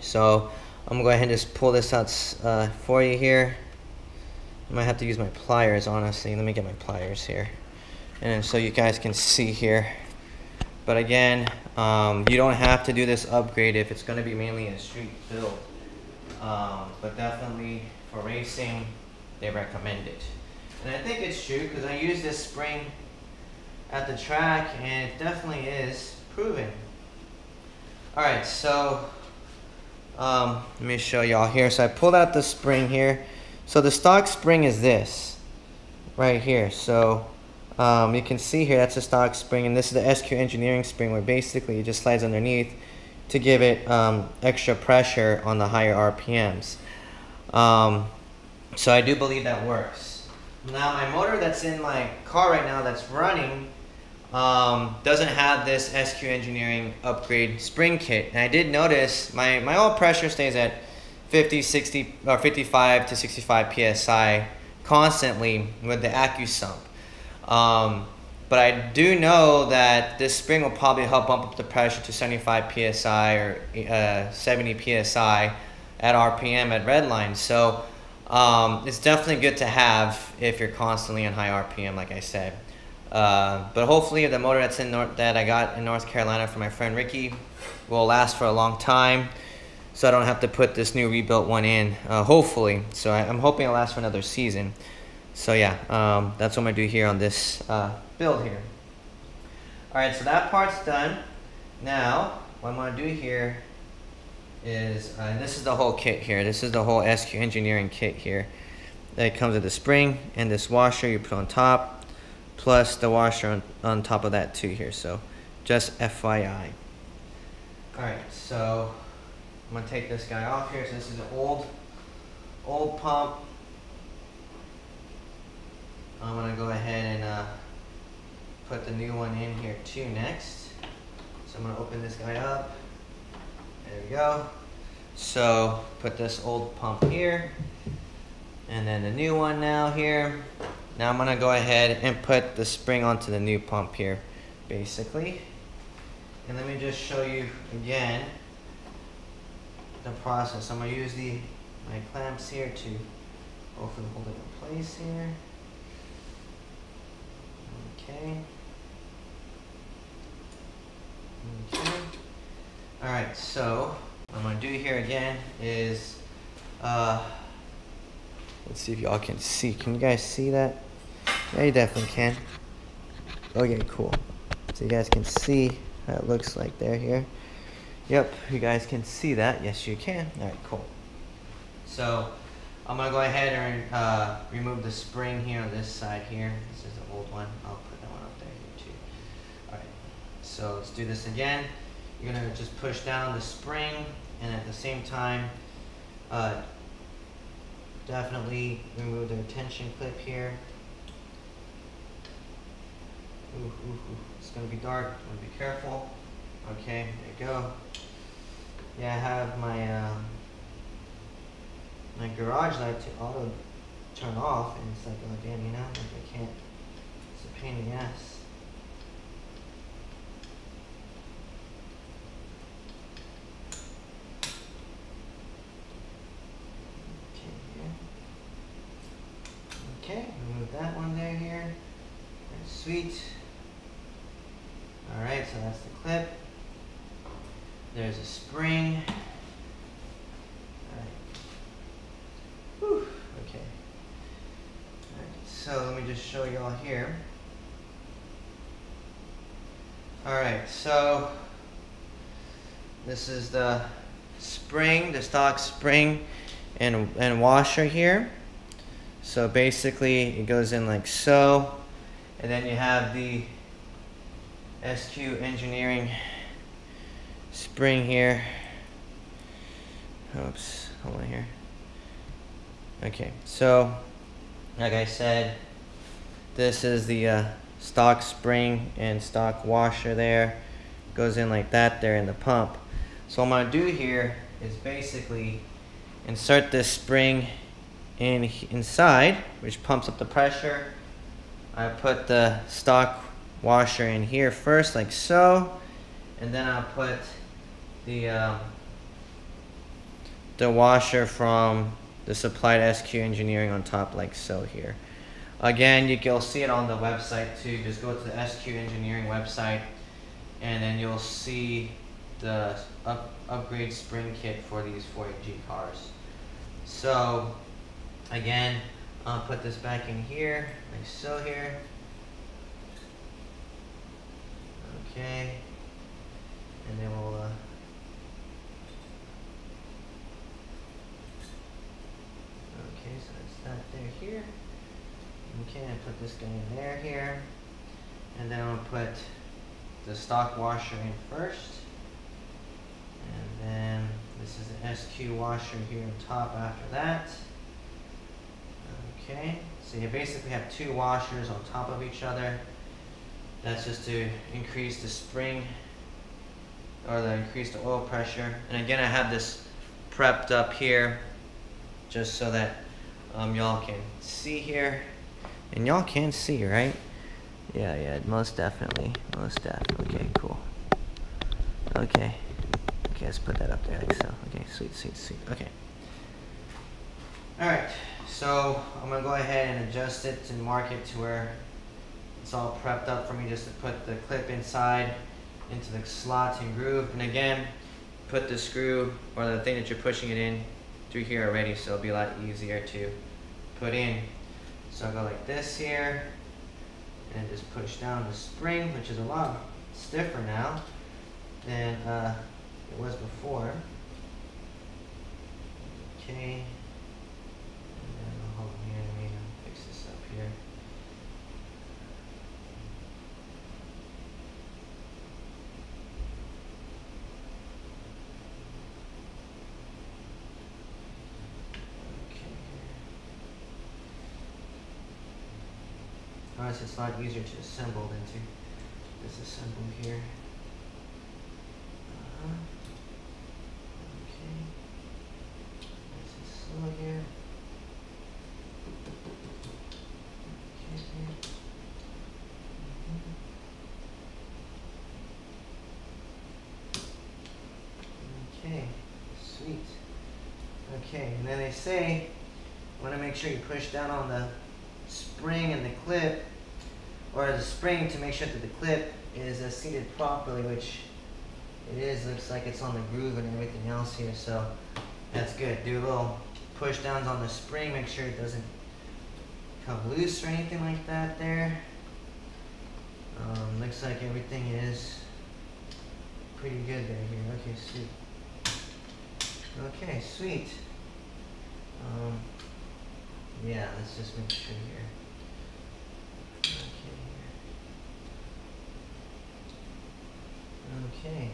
So I'm gonna go ahead and just pull this out for you here. I might have to use my pliers, honestly. Let me get my pliers here, and then so you guys can see here. But again, you don't have to do this upgrade if it's gonna be mainly a street build. But definitely for racing, they recommend it. And I think it's true because I used this spring at the track and it definitely is proven. Alright, so let me show y'all here. So I pulled out the spring here. So the stock spring is this right here. So you can see here, that's a stock spring, and this is the SQ Engineering spring, where basically it just slides underneath to give it extra pressure on the higher RPMs. So I do believe that works. Now my motor that's in my car right now that's running doesn't have this SQ Engineering upgrade spring kit. And I did notice my oil pressure stays at 50, 60, or 55 to 65 PSI constantly with the AccuSump. But I do know that this spring will probably help bump up the pressure to 75 PSI or 70 PSI at RPM at redline. So it's definitely good to have if you're constantly on high RPM, like I said. But hopefully the motor that I got in North Carolina from my friend Ricky will last for a long time, so I don't have to put this new rebuilt one in, hopefully. So I'm hoping it'll last for another season. So yeah, that's what I'm gonna do here on this build here. Alright, so that part's done. Now, what I'm gonna do here is, this is the whole kit here. This is the whole SQ Engineering kit here. It comes with the spring and this washer you put on top, plus the washer on top of that too here. So just FYI. Alright, so I'm gonna take this guy off here. So this is an old pump. I'm gonna go ahead and put the new one in here too next. So I'm gonna open this guy up. There we go. So put this old pump here, and then the new one now here. Now I'm gonna go ahead and put the spring onto the new pump here, basically. And let me just show you again the process. I'm gonna use my clamps here to hopefully hold it in place here. Okay. Alright, so what I'm going to do here again is, let's see if y'all can see. Can you guys see that? Yeah, you definitely can. Okay, cool. So you guys can see how it looks like there here. Yep, you guys can see that. Yes, you can. Alright, cool. So I'm going to go ahead and remove the spring here on this side here. This is the old one. I'll put that one up there here too. Alright, so let's do this again. You're going to just push down the spring, and at the same time, definitely remove the retention clip here. Ooh, it's going to be dark. I'm going to be careful. Okay, there you go. Yeah, I have my my garage light to auto turn off, and it's like, oh damn, you know, like I can't. It's a pain in the ass. Okay, remove that one there here. That's sweet. Alright, so that's the clip. There's a spring. Alright. Whew. Okay. Alright, so let me just show y'all here. Alright, so this is the spring, the stock spring and washer here. So basically it goes in like so, and then you have the SQ Engineering spring here. Oops, hold on here. Okay, so like I said, this is the stock spring and stock washer there. Goes in like that there in the pump. So what I'm gonna do here is basically insert this spring inside, which pumps up the pressure. I put the stock washer in here first, like so, and then I'll put the washer from the supplied SQ Engineering on top, like so here. Again, you'll see it on the website too. Just go to the SQ Engineering website, and then you'll see the upgrade spring kit for these 4AG cars. So again, I'll put this back in here, like so here. Okay, and then we'll okay, so that's that there here. Okay, I put this guy in there here, and then I'm gonna put the stock washer in first, and then this is the SQ washer here on top after that. Okay, so you basically have two washers on top of each other. That's just to increase the spring, or increase the oil pressure. And again, I have this prepped up here just so that y'all can see here. And y'all can see, right? Yeah, most definitely. Okay, cool. Okay, let's put that up there like so. Okay, sweet. Okay. Alright, so I'm going to go ahead and adjust it and mark it to where it's all prepped up for me, just to put the clip inside into the slot and groove. And again, put the screw or the thing that you're pushing it in through here already, so it'll be a lot easier to put in. So I'll go like this here and just push down the spring, which is a lot stiffer now than it was before. Okay. Hold on here, let me fix this up here. Okay. Notice it's a lot easier to assemble than to disassemble here. Okay. Nice and slow here. Okay, sweet. Okay, and then they say you want to make sure you push down on the spring and the clip, or the spring, to make sure that the clip is seated properly, which it is. Looks like it's on the groove and everything else here, so that's good. Do a little push downs on the spring, make sure it doesn't come loose or anything like that there. Looks like everything is pretty good there here. Okay, sweet. Okay, sweet. Yeah, let's just make sure here. Okay,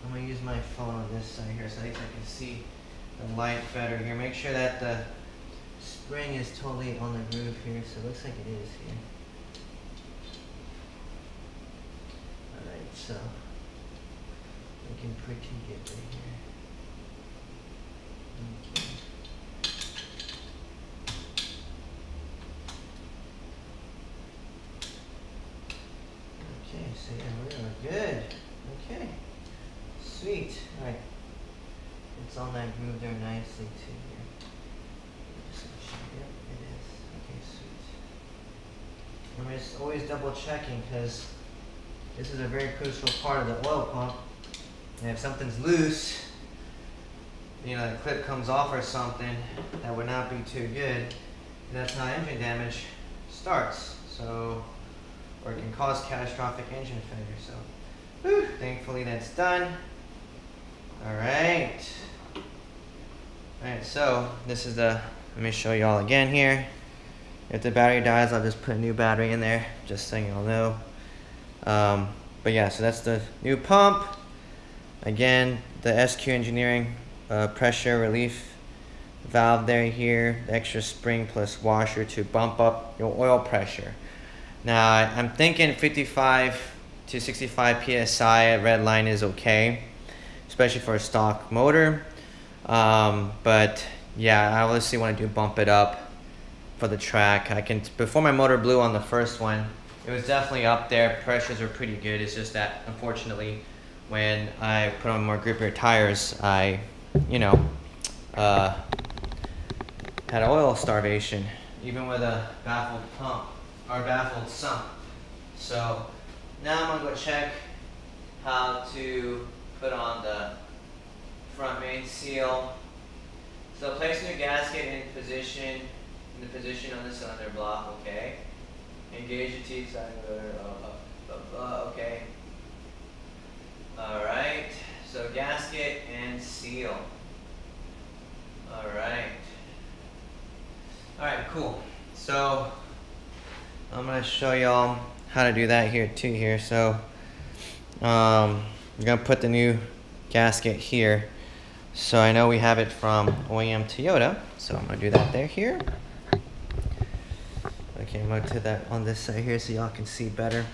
I'm going to use my phone on this side here so at least I can see the light better here. Make sure that the spring is totally on the groove here, so it looks like it is here. Alright, so looking pretty good right here. Okay. Okay, so yeah, we're good. Okay, sweet. All right, it's on that groove there nicely too here. Just make sure. Yep, it is. Okay, sweet. I'm just always double checking because this is a very crucial part of the oil pump. And if something's loose, you know, the clip comes off or something, that would not be too good. And that's how engine damage starts. So, or it can cause catastrophic engine failure. So, whew, thankfully that's done. All right. All right, so this is the, let me show you all again here. If the battery dies, I'll just put a new battery in there, just so y'all know. But yeah, so that's the new pump. Again, the SQ Engineering pressure relief valve there here, the extra spring plus washer to bump up your oil pressure. Now, I'm thinking 55 to 65 PSI, red line is okay, especially for a stock motor. But yeah, I obviously want to bump it up for the track. Before my motor blew on the first one, it was definitely up there. Pressures were pretty good. It's just that, unfortunately, when I put on more grippier tires, I, you know, had oil starvation, even with a baffled pump, or baffled sump. So now I'm gonna go check how to put on the front main seal. So place your gasket in the position on the cylinder block, okay? Engage the teeth side okay. Alright, so gasket and seal. Alright, cool. So I'm gonna show y'all how to do that here too here. So we're gonna put the new gasket here. So I know we have it from OEM Toyota, so I'm gonna do that here. Okay, I'm gonna do that on this side here so y'all can see better.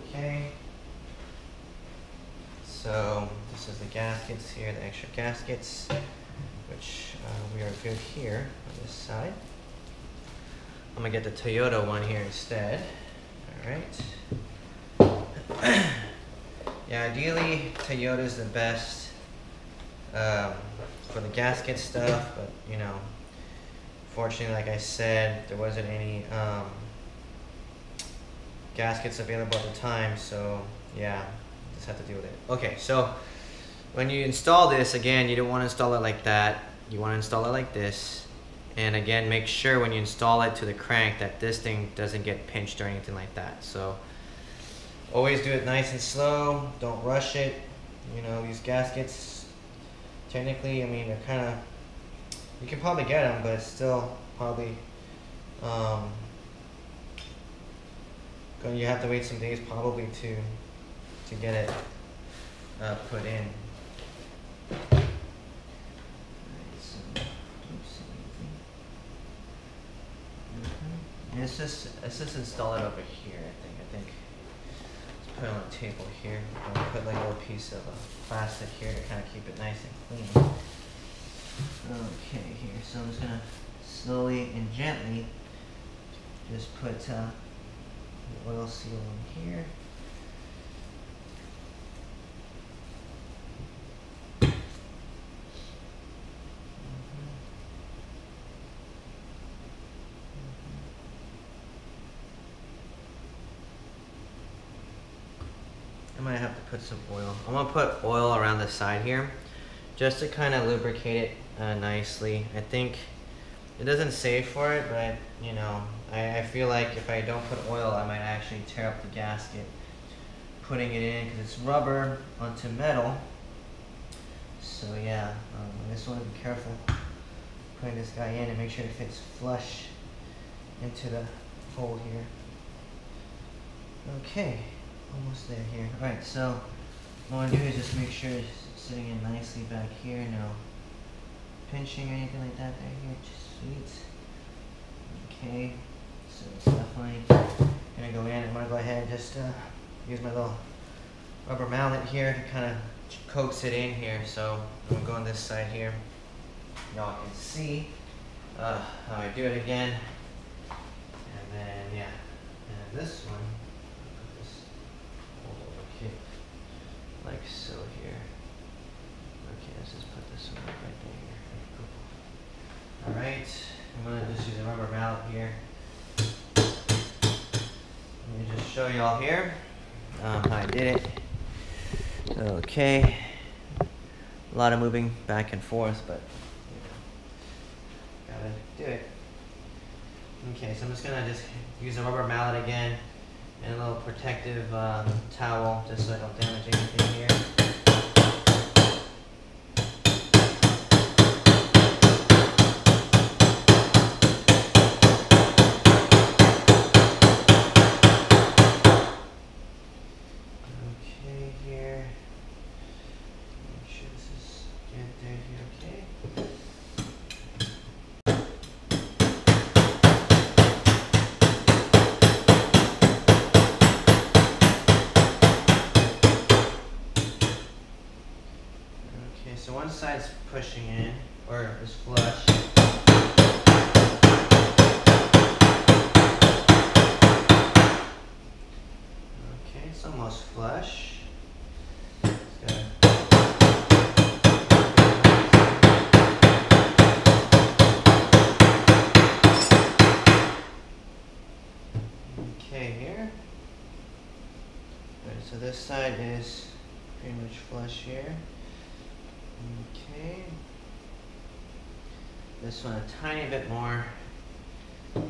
Okay. So this is the gaskets here, the extra gaskets, which we are good here on this side. I'm gonna get the Toyota one here instead. All right. Yeah, ideally Toyota is the best for the gasket stuff, but you know, fortunately, like I said, there wasn't any gaskets available at the time, so yeah, just have to deal with it. Okay, so when you install this, again, you don't want to install it like that. You want to install it like this. And again, make sure when you install it to the crank that this thing doesn't get pinched or anything like that. So always do it nice and slow. Don't rush it. You know, these gaskets, technically, I mean, they're kind of, you can probably get them, but it's still probably, you have to wait some days probably to get it put in. Let's just install it over here. I think let's put it on a table here. I'll put like a little piece of plastic here to kind of keep it nice and clean. Okay, here. So I'm just gonna slowly and gently just put the oil seal in here. I might have to put some oil. I'm gonna put oil around the side here just to kind of lubricate it nicely. I think it doesn't say for it, but you know, I feel like if I don't put oil, I might actually tear up the gasket putting it in, because it's rubber onto metal. So yeah, I just want to be careful putting this guy in and make sure it fits flush into the hole here. Okay, almost there here. Alright, so what I want to do is just make sure it's sitting in nicely back here. No pinching or anything like that there here. Just sweet. Okay, so it's definitely gonna go in. I'm gonna go ahead and just use my little rubber mallet here to kind of coax it in here. So I'm gonna go on this side here. Y'all can see how I do it again. And then yeah, and this one, put this over here, like so here. Okay, let's just put this one right there. All right, I'm gonna just use a rubber mallet here. Let me just show y'all here how I did it. Okay, a lot of moving back and forth, but you know, gotta do it. Okay, so I'm just gonna use a rubber mallet again and a little protective towel just so I don't damage anything here. So one side's pushing in, or is flush. Okay, it's almost flush. Okay, here. Right, so this side is pretty much flush here. Okay, this one a tiny bit more. Okay,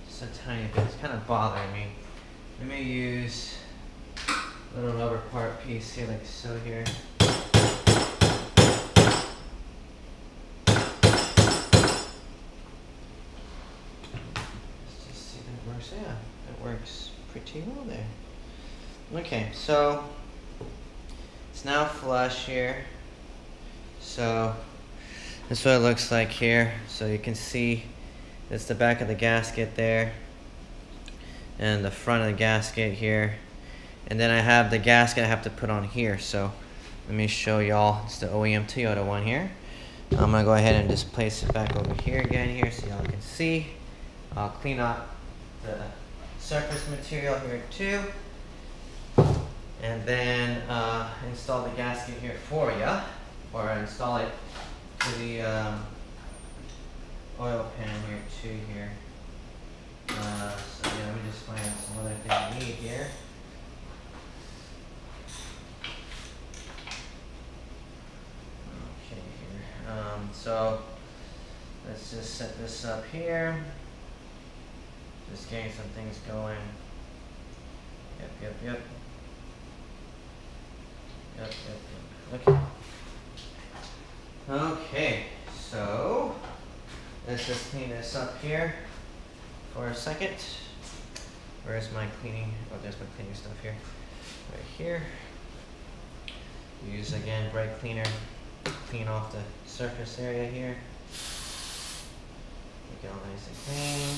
just a tiny bit, it's kind of bothering me. Let me use a little rubber part piece here, like so here. So yeah, it works pretty well there. Okay, so it's now flush here. So that's what it looks like here. So you can see it's the back of the gasket there and the front of the gasket here. And then I have the gasket I have to put on here. So let me show y'all. It's the OEM Toyota one here. I'm gonna go ahead and just place it back over here again here so y'all can see. I'll clean up the surface material here too, and then install the gasket here for you, or install it to the oil pan here too here. So yeah, let me just find out some other things I need here. Okay, here. So let's just set this up here. Just getting some things going. Yep. Okay. Okay, so let's just clean this up here for a second. Where's my cleaning? Oh, there's my cleaning stuff here. Right here. Use again brake cleaner. Clean off the surface area here. Make it all nice and clean.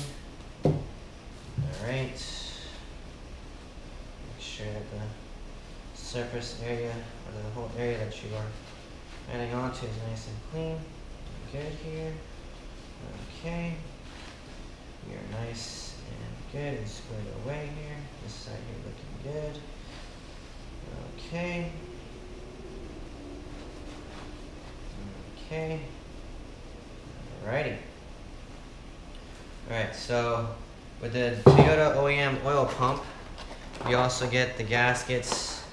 Alright, make sure that the surface area, or the whole area that you are adding onto is nice and clean. Good here. Okay, you're nice and good and squared away here. This side here looking good. Okay. Okay. Alrighty. Alright, so with the Toyota OEM oil pump, you also get the gaskets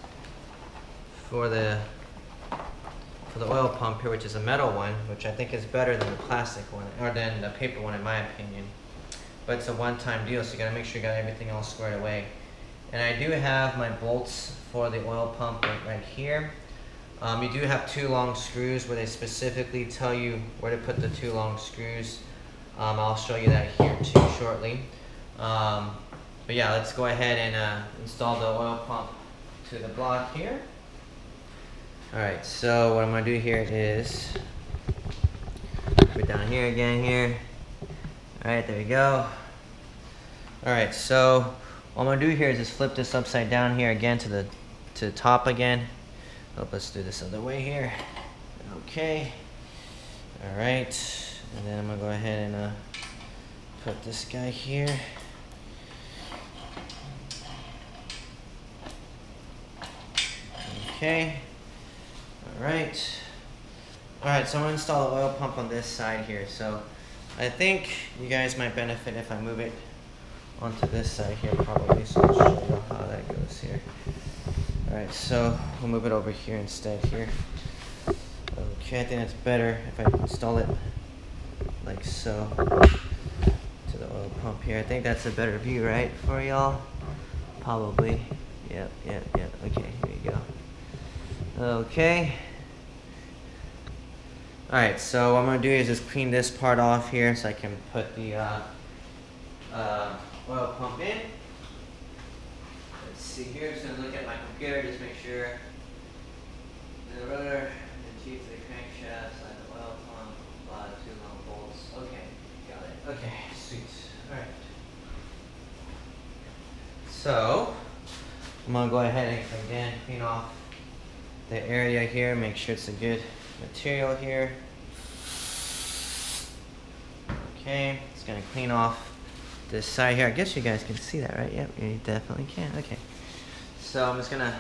for the oil pump here, which is a metal one, which I think is better than the plastic one, or than the paper one in my opinion. But it's a one-time deal, so you gotta make sure you got everything all squared away. And I do have my bolts for the oil pump right here. You do have 2 long screws where they specifically tell you where to put the 2 long screws. I'll show you that here too shortly. But yeah, let's go ahead and install the oil pump to the block here. Alright, so what I'm going to do here is Screw it down here again here. All right, there we go. All right, so what I'm gonna do here is just flip this upside down here again to the top again. Oh, let's do this other way here. Okay. All right, and then I'm gonna go ahead and put this guy here. Okay. All right. All right, so I'm gonna install an oil pump on this side here. So I think you guys might benefit if I move it onto this side here probably. So I'll show you how that goes here. All right, so we'll move it over here instead here. Okay, I think it's better if I install it like so to the oil pump here. I think that's a better view, right, for y'all? Probably. Yep. Okay, here you go. Okay. Alright, so what I'm going to do is just clean this part off here so I can put the oil pump in. Let's see here, just going to look at my computer, just make sure the rudder, the teeth of the crankshaft, slide the oil pump, apply 2 long bolts. Okay, got it. Okay, sweet. Alright. So, I'm going to go ahead and again clean off the area here, make sure it's a good material here. Okay, it's gonna clean off this side here. I guess you guys can see that, right? Yep, you definitely can. Okay, so I'm just gonna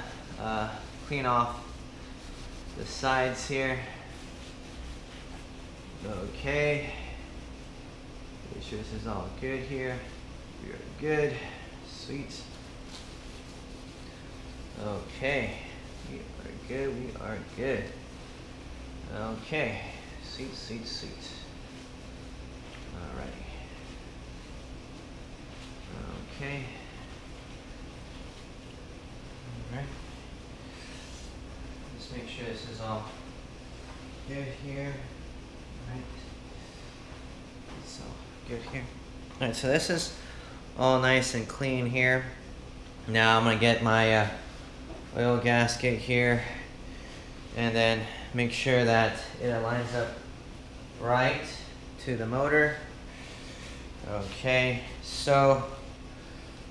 clean off the sides here. Okay, make sure this is all good here. We are good. Sweet. Okay, we are good. We are good. Okay, sweet. Alrighty. Okay. Alright. Just make sure this is all good here. Alright. It's all good here. Alright, so this is all nice and clean here. Now I'm gonna get my oil gasket here and then make sure that it aligns up right to the motor. Okay, so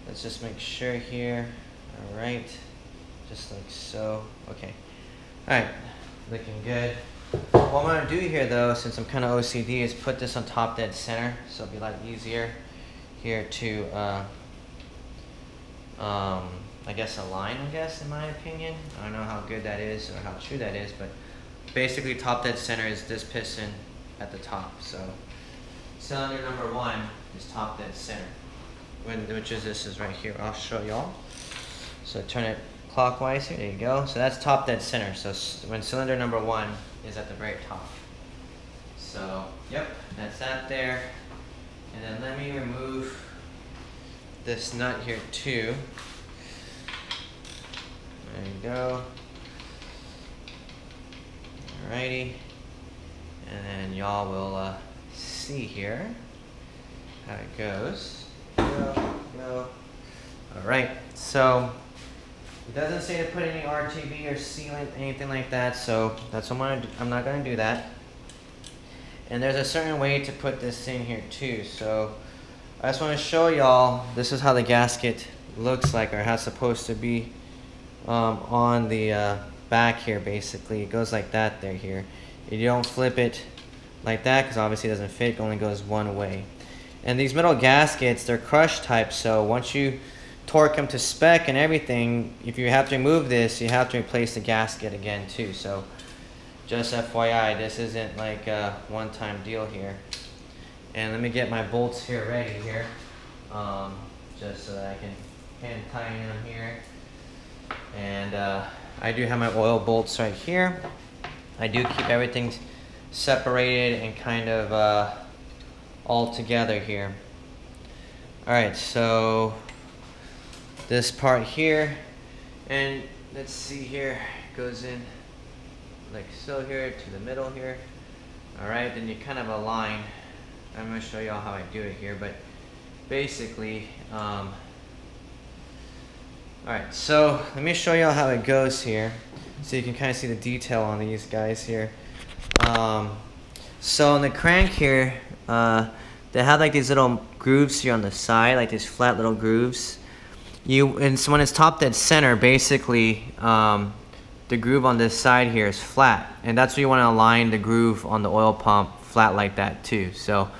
let's just make sure here. All right, just like so. Okay, all right, looking good. What I'm gonna do here though, since I'm kind of OCD, is put this on top dead center, so it'll be a lot easier here to I guess align, in my opinion. I don't know how good that is or how true that is, but basically top dead center is this piston at the top. So cylinder number 1 is top dead center, which is this is right here. I'll show y'all. So turn it clockwise here, there you go. So that's top dead center. So when cylinder number 1 is at the very top. So yep, that's that there. And then let me remove this nut here too. There you go. Alrighty. And then y'all will see here how it goes. Go. Alright, so it doesn't say to put any RTV or sealant, anything like that, so that's what I'm not going to do that. And there's a certain way to put this in here too, so I just want to show y'all, this is how the gasket looks like, or how it's supposed to be on the back here. Basically it goes like that there here. You don't flip it like that because obviously it doesn't fit, it only goes one way. And these metal gaskets, they're crush type, so once you torque them to spec and everything, if you have to remove this, you have to replace the gasket again too. So just FYI, this isn't like a one-time deal here. And let me get my bolts here ready here, just so that I can hand tighten them here. And I do have my oil bolts right here. I do keep everything separated and kind of all together here. Alright, so this part here, and let's see here, goes in like so here to the middle here. Alright, then you kind of align. I'm going to show y'all how I do it here, but basically alright, so let me show y'all how it goes here so you can kind of see the detail on these guys here. So on the crank here, they have like these little grooves here on the side, like these flat little grooves. And so when it's top dead center, basically the groove on this side here is flat, and that's where you want to align the groove on the oil pump flat like that too. So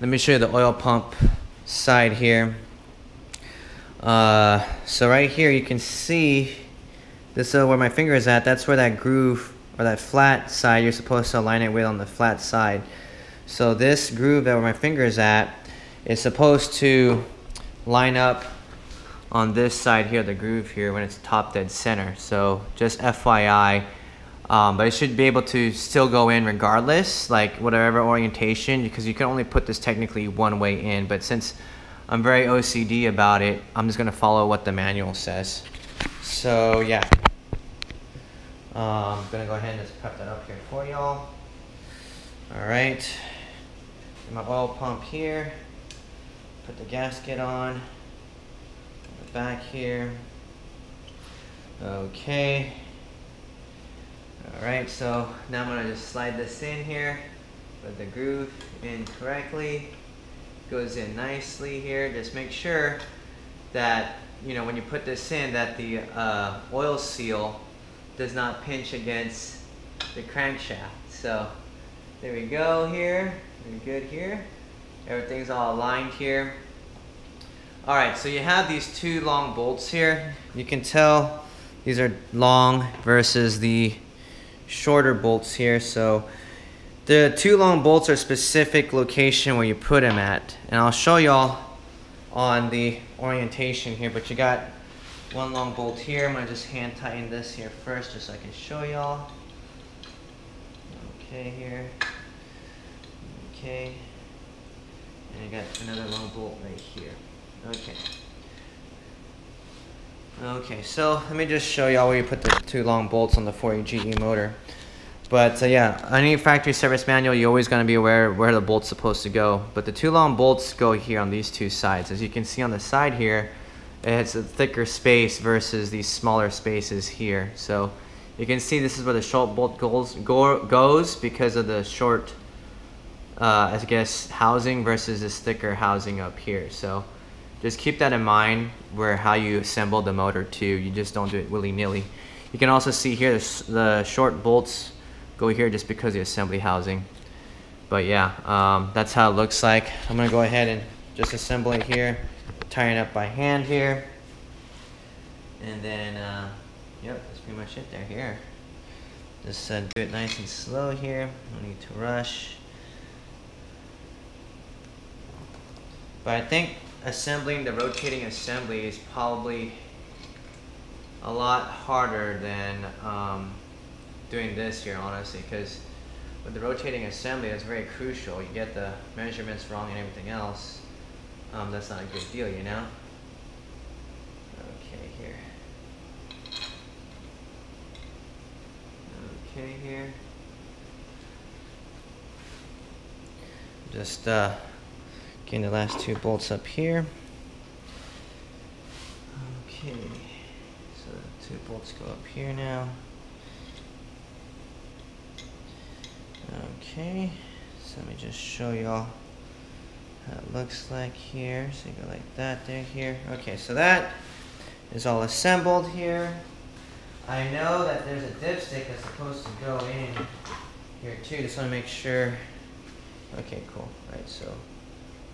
let me show you the oil pump side here. So right here you can see this is where my finger is at. That's where that groove or that flat side you're supposed to align it with on the flat side. So this groove that where my finger is at is supposed to line up on this side here, the groove here, when it's top dead center. So just FYI, but it should be able to still go in regardless, like whatever orientation, because you can only put this technically one way in. But since I'm very OCD about it, I'm just gonna follow what the manual says. So yeah, I'm gonna go ahead and just prep that up here for y'all. All right, my oil pump here, put the gasket on. Back here. Okay. Alright, so now I'm going to just slide this in here. Put the groove in correctly. Goes in nicely here. Just make sure that, you know, when you put this in, that the oil seal does not pinch against the crankshaft. So there we go here. Very good here. Everything's all aligned here. Alright, so you have these two long bolts here. You can tell these are long versus the shorter bolts here. So the two long bolts are specific location where you put them at. And I'll show y'all on the orientation here, but you got one long bolt here. I'm going to just hand tighten this here first just so I can show y'all. Okay, here. Okay. And I got another long bolt right here. Okay. Okay, so let me just show y'all where you put the two long bolts on the 4AGE motor. But yeah, any factory service manual, you're always going to be aware where the bolt's supposed to go. But the two long bolts go here on these two sides. As you can see on the side here, it's a thicker space versus these smaller spaces here. So you can see this is where the short bolt goes because of the short, I guess, housing versus this thicker housing up here. So just keep that in mind where how you assemble the motor too. You just don't do it willy-nilly. You can also see here the short bolts go here just because of the assembly housing. But yeah, that's how it looks like. I'm gonna go ahead and just assemble it here, tying it up by hand here. And then, yep, that's pretty much it there here. Just do it nice and slow here. No need to rush. But I think assembling the rotating assembly is probably a lot harder than doing this here, honestly, because with the rotating assembly, it's very crucial. You get the measurements wrong and everything else. That's not a good deal, you know? Okay, here. Okay, here. Just getting the last two bolts up here. Okay, so the two bolts go up here now. Okay, so let me just show y'all how it looks like here. So you go like that there here. Okay, so that is all assembled here. I know that there's a dipstick that's supposed to go in here too. Just want to make sure. Okay, cool. All right, so.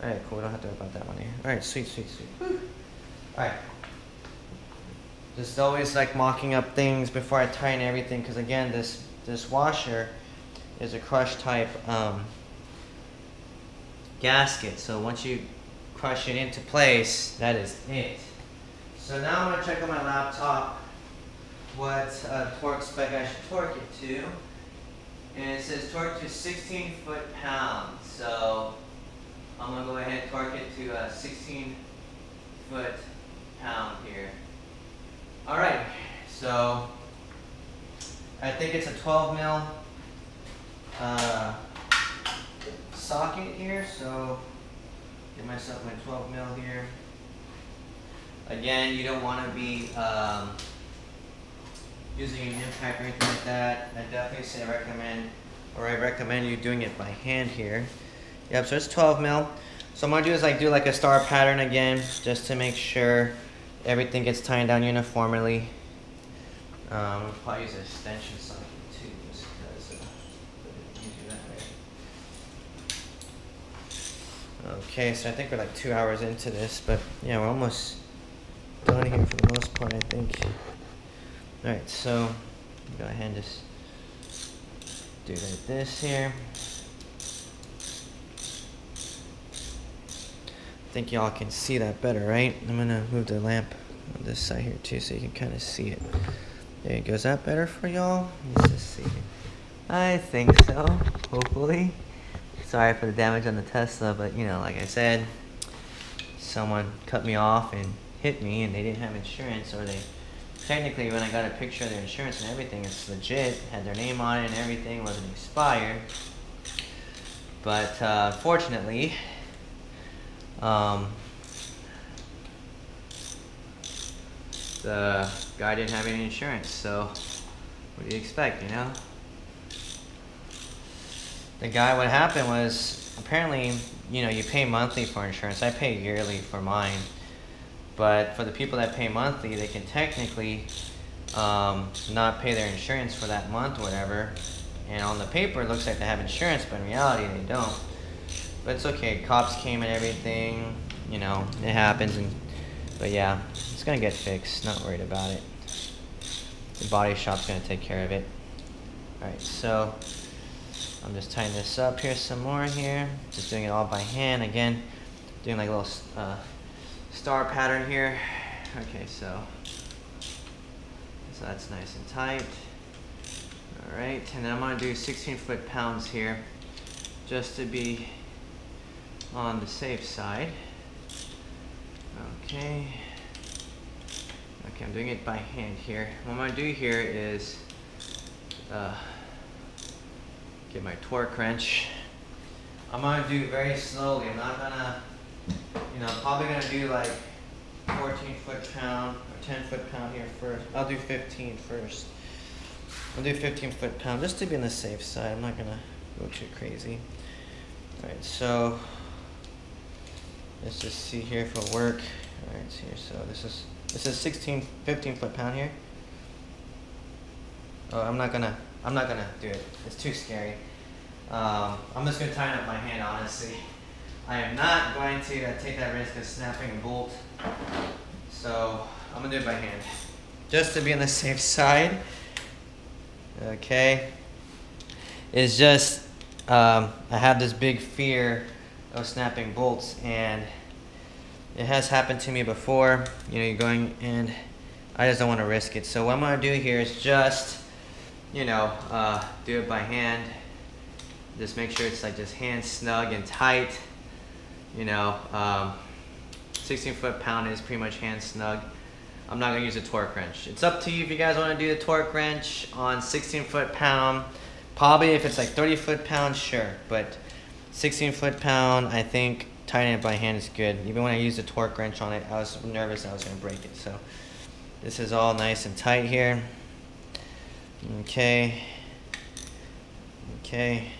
Alright, cool, we don't have to worry about that one here. Alright, sweet, sweet, sweet. Alright. Just always like mocking up things before I tighten everything, because again, this washer is a crush type gasket. So once you crush it into place, that is it. So now I'm going to check on my laptop what torque spec I should torque it to. And it says torque to 16 foot-pounds. So I'm going to go ahead and torque it to 16 foot-pound here. Alright, so I think it's a 12 mil socket here, so get myself my 12 mil here. Again, you don't want to be using an impact or anything like that. I definitely say recommend or I recommend you doing it by hand here. Yep, so it's 12 mil. So I'm gonna do is like do like a star pattern again, just to make sure everything gets tightened down uniformly. I'll probably use an extension socket too, just because you do that way. Okay, so I think we're like 2 hours into this, but yeah, we're almost done here for the most part, I think. All right, so go ahead and just do like this here. I think y'all can see that better, right? I'm gonna move the lamp on this side here too, so you can kind of see it. There you go. Is that better for y'all? Let's just see. I think so, hopefully. Sorry for the damage on the Tesla, but you know, like I said, someone cut me off and hit me, and they didn't have insurance, or they technically, when I got a picture of their insurance and everything, it's legit, had their name on it and everything, wasn't expired. But fortunately, the guy didn't have any insurance, so what do you expect, you know? The guy, what happened was, apparently, you know, you pay monthly for insurance. I pay yearly for mine. But for the people that pay monthly, they can technically not pay their insurance for that month or whatever. And on the paper, it looks like they have insurance, but in reality, they don't. But it's okay. Cops came and everything. You know, it happens. But yeah, it's going to get fixed. Not worried about it. The body shop's going to take care of it. Alright, so I'm just tying this up here some more here. Just doing it all by hand. Again, doing like a little star pattern here. Okay, so that's nice and tight. All right, and then I'm gonna do 16 foot-pounds here, just to be on the safe side. Okay. Okay, I'm doing it by hand here. What I'm gonna do here is get my torque wrench. I'm gonna do it very slowly. I'm not gonna, you know, probably gonna do like 14 foot-pound or 10 foot-pound here first. I'll do 15 first. I'll do 15 foot-pound just to be on the safe side. I'm not gonna go too crazy. All right, so let's just see here if it'll work. All right, here. So this is 15 foot-pound here. Oh, I'm not gonna do it. It's too scary. I'm just gonna tighten up my hand, honestly. I am not going to take that risk of snapping a bolt. So I'm gonna do it by hand, just to be on the safe side. Okay. It's just I have this big fear of snapping bolts, and it has happened to me before. You know, you're going, and I just don't want to risk it. So what I'm gonna do here is just, you know, do it by hand. Just make sure it's like just hand snug and tight. You know, 16 foot-pound is pretty much hand snug. I'm not gonna use a torque wrench. It's up to you if you guys wanna do the torque wrench on 16 foot-pound. Probably if it's like 30 foot-pound, sure. But 16 foot-pound, I think tightening it by hand is good. Even when I used a torque wrench on it, I was nervous I was gonna break it. So this is all nice and tight here. Okay. Okay.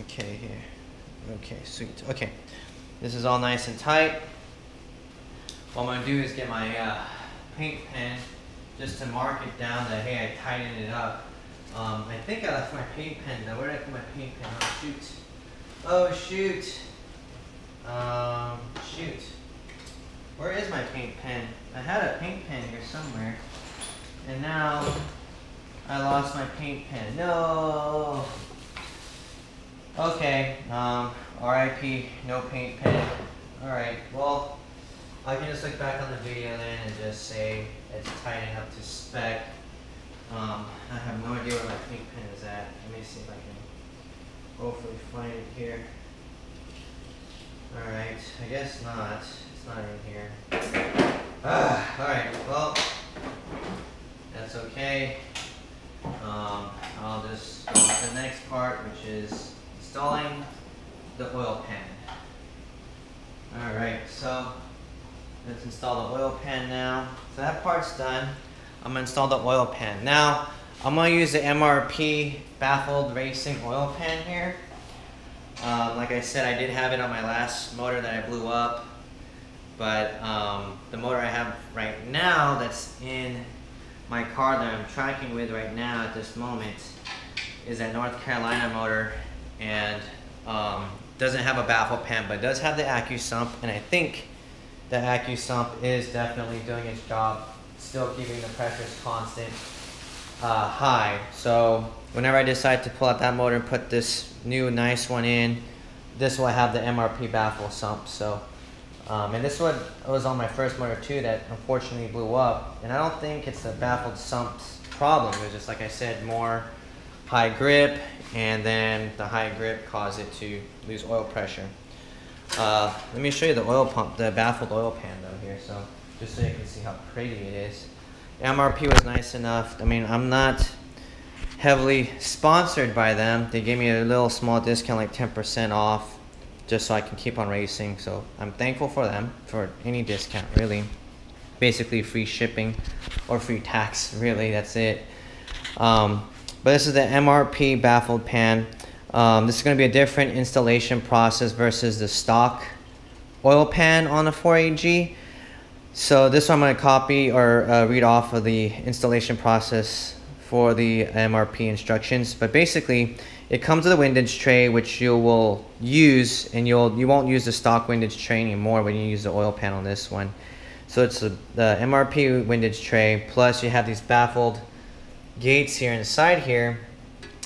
Okay here. Okay, sweet. Okay. This is all nice and tight. What I'm going to do is get my paint pen just to mark it down that, hey, I tightened it up. I think I left my paint pen though. Where did I put my paint pen? Oh, shoot. Oh, shoot. Shoot. Where is my paint pen? I had a paint pen here somewhere. And now I lost my paint pen. No. Okay. RIP, no paint pen. Alright, well, I can just look back on the video then and just say it's tightening up to spec. I have no idea where my paint pen is at. Let me see if I can hopefully find it here. Alright, I guess not. It's not in here. Alright, well, that's okay. I'll just go to the next part, which is installing the oil pan. Alright, so let's install the oil pan now. So that part's done. I'm going to install the oil pan. Now, I'm gonna use the MRP baffled racing oil pan here. Like I said, I did have it on my last motor that I blew up, but the motor I have right now that's in my car that I'm tracking with right now at this moment is that North Carolina motor, and doesn't have a baffle pan, but does have the AccuSump, and I think the AccuSump is definitely doing its job, still keeping the pressures constant, high. So whenever I decide to pull out that motor and put this new nice one in, this will have the MRP baffle sump. So and this one was on my first motor too that unfortunately blew up, and I don't think it's the baffled sump's problem. It was just, like I said, more high grip, and then the high grip caused it to lose oil pressure. Let me show you the oil pump, the baffled oil pan though here, so just so you can see how pretty it is. MRP was nice enough. I mean, I'm not heavily sponsored by them. They gave me a little small discount, like 10% off, just so I can keep on racing. So I'm thankful for them for any discount, really. Basically free shipping or free tax, really, that's it. But this is the MRP baffled pan. This is going to be a different installation process versus the stock oil pan on the 4AG. So this one I'm going to copy or read off of the installation process for the MRP instructions. But basically, it comes with a windage tray, which you will use, and you won't use the stock windage tray anymore when you use the oil pan on this one. So it's the MRP windage tray, plus you have these baffled gates here inside here,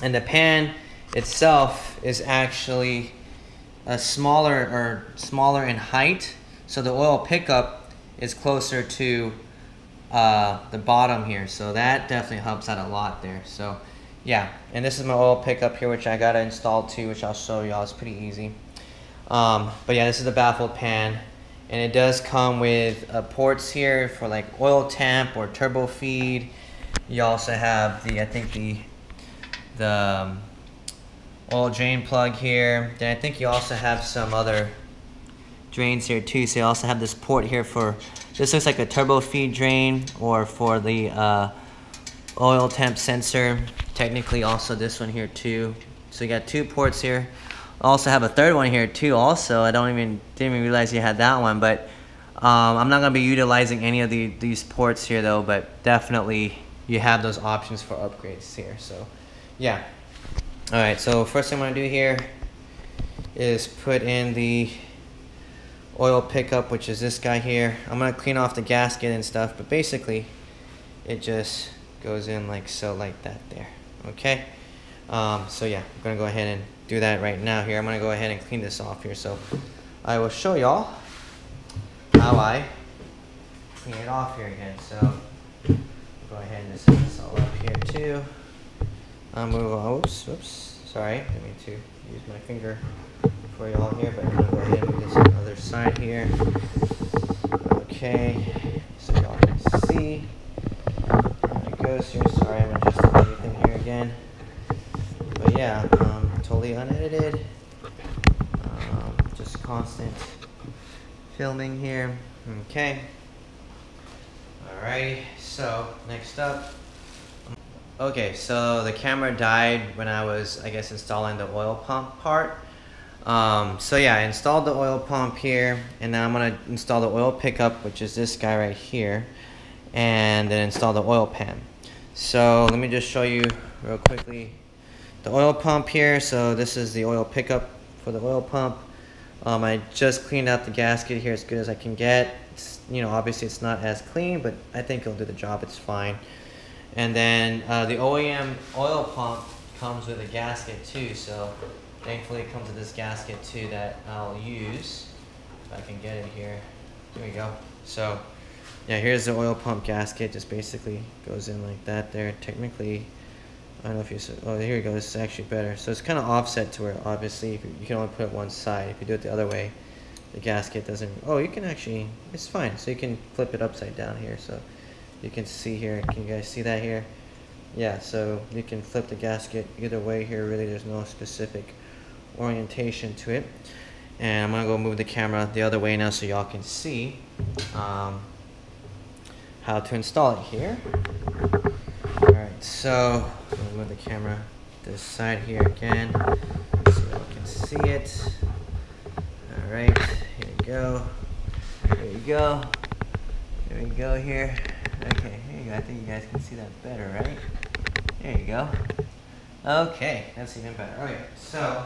and the pan itself is actually smaller in height, so the oil pickup is closer to the bottom here, so that definitely helps out a lot there. So yeah, and this is my oil pickup here, which I gotta install too, which I'll show y'all. It's pretty easy. But yeah, this is the baffled pan, and it does come with ports here for like oil temp or turbo feed. You also have the, I think the oil drain plug here. Then I think you also have some other drains here too. So you also have this port here for, this looks like a turbo feed drain, or for the oil temp sensor. Technically also this one here too. So you got two ports here. I also have a third one here too also. I didn't even realize you had that one, but I'm not gonna be utilizing any of these ports here though, but definitely you have those options for upgrades here. So yeah. Alright, so first thing I'm gonna do here is put in the oil pickup, which is this guy here. I'm gonna clean off the gasket and stuff, but basically it just goes in like so, like that there. Okay, so yeah, I'm gonna go ahead and do that right now here. I'm gonna go ahead and clean this off here, so I will show y'all how I clean it off here again. So go ahead and just set this all up here too. I'll move on. Oops, sorry, I didn't mean to use my finger for y'all here, but I'm gonna go ahead and move this on the other side here. Okay, so y'all can see how it goes here. Sorry, I'm adjusting everything here again. But yeah, totally unedited. Just constant filming here. Okay. Alrighty, so next up. Okay, so the camera died when I was, I guess, installing the oil pump part. So yeah, I installed the oil pump here, and now I'm gonna install the oil pickup, which is this guy right here, and then install the oil pan. So let me just show you real quickly the oil pump here. So this is the oil pickup for the oil pump. I just cleaned out the gasket here as good as I can get. It's, you know, obviously it's not as clean, but I think it'll do the job. It's fine. And then the OEM oil pump comes with a gasket too, so thankfully it comes with this gasket too that I'll use if I can get it here. There we go. So yeah, here's the oil pump gasket. Just basically goes in like that there. Technically, I don't know if you said, oh, here we go. This is actually better. So it's kind of offset to where obviously if you can only put it one side. If you do it the other way, the gasket doesn't, oh, you can actually, it's fine. So you can flip it upside down here. So you can see here, can you guys see that here? Yeah, so you can flip the gasket either way here. Really, there's no specific orientation to it. And I'm gonna go move the camera the other way now so y'all can see how to install it here. Alright, so I'll move the camera this side here again so you can see it. Alright, here we go. Here we go. Here we go here. Okay, here you go. I think you guys can see that better, right? There you go. Okay, that's even better. Okay, so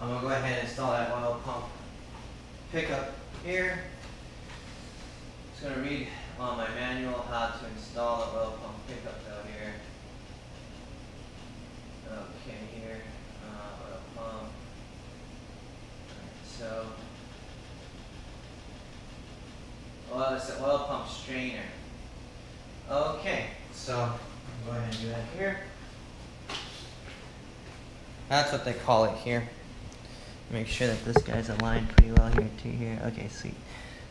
I'm gonna go ahead and install that oil pump pickup here. Just gonna read on my manual how to install the oil pump pickup though here. Okay, here, oil pump. So, it's the oil pump strainer. Okay, so I'll go ahead and do that here. That's what they call it here. Make sure that this guy's aligned pretty well here too here. Okay, sweet.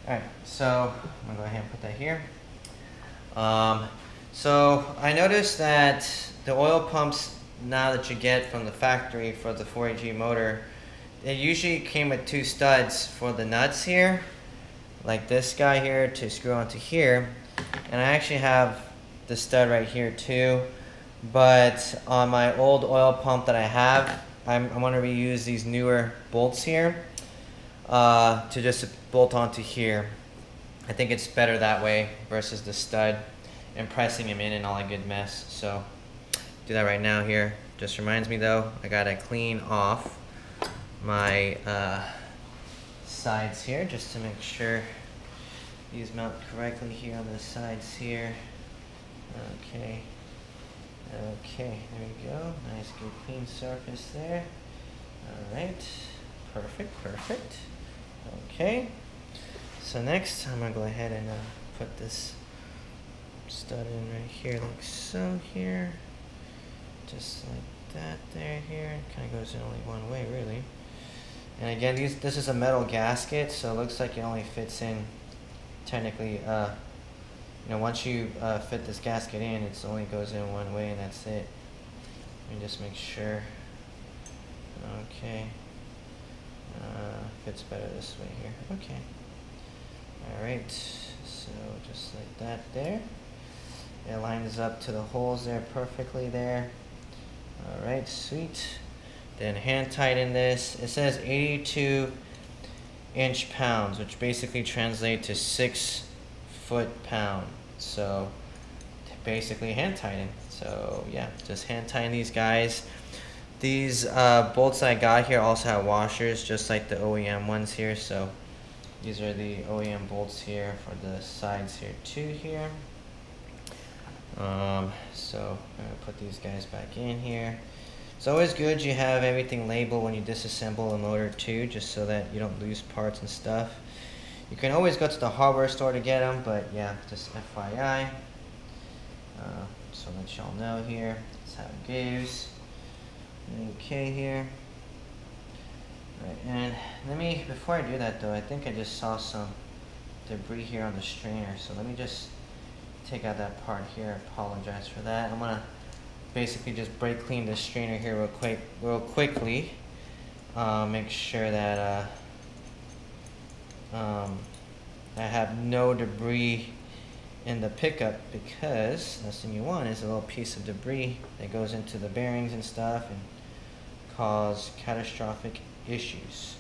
Alright, so I'm gonna go ahead and put that here. So I noticed that the oil pumps now that you get from the factory for the 4AG motor, it usually came with 2 studs for the nuts here, like this guy here to screw onto here, and I actually have the stud right here too. But on my old oil pump that I have, I'm going to reuse these newer bolts here to just bolt onto here. I think it's better that way versus the stud and pressing them in and all that good mess. So do that right now here. Just reminds me though, I gotta clean off my sides here just to make sure these mount correctly here on the sides here. Okay. Okay, there we go. Nice, good, clean surface there. Alright, perfect, perfect. Okay, so next I'm going to go ahead and put this stud in right here, like so here. Just like that there here. It kind of goes in only one way, really. And again, this is a metal gasket, so it looks like it only fits in technically you know, once you fit this gasket in, it only goes in one way and that's it. Let me just make sure. Okay. Fits better this way here. Okay. Alright, so just like that there. It lines up to the holes there perfectly there. Alright, sweet. Then hand tighten this. It says 82 inch-pounds, which basically translates to 6 foot-pound. So basically hand tighten. So yeah, just hand tighten these guys. These bolts I got here also have washers, just like the OEM ones here. So these are the OEM bolts here for the sides here too here. So I'm gonna put these guys back in here. It's always good you have everything labeled when you disassemble a motor too, just so that you don't lose parts and stuff. You can always go to the hardware store to get them, but yeah, just FYI. So let y'all know here. That's how it goes. Okay here. Right, and let me, before I do that though, I think I just saw some debris here on the strainer. So let me just take out that part here. Apologize for that. I'm gonna basically just brake clean the strainer here real quickly. Make sure that I have no debris in the pickup, because the last thing you want is a little piece of debris that goes into the bearings and stuff and cause catastrophic issues.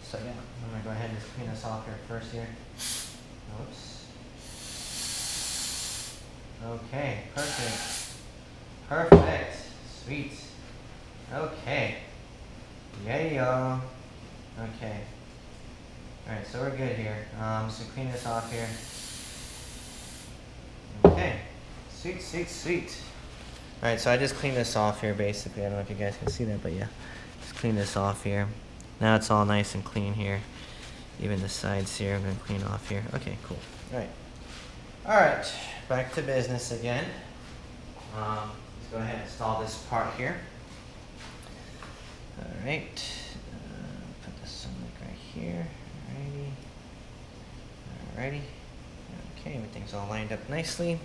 So yeah, I'm gonna go ahead and just clean this off here first here. Oops. Okay, perfect. Perfect. Sweet. Okay. Yeah. Okay. Alright, so we're good here. So clean this off here. Okay. Sweet, sweet, sweet. Alright, so I just cleaned this off here basically. I don't know if you guys can see that, but yeah. Just clean this off here. Now it's all nice and clean here. Even the sides here, I'm going to clean off here. Okay, cool. Alright. Alright, back to business again. Let's go ahead and install this part here. Alright. Put this on like right here. Alrighty. Okay, everything's all lined up nicely.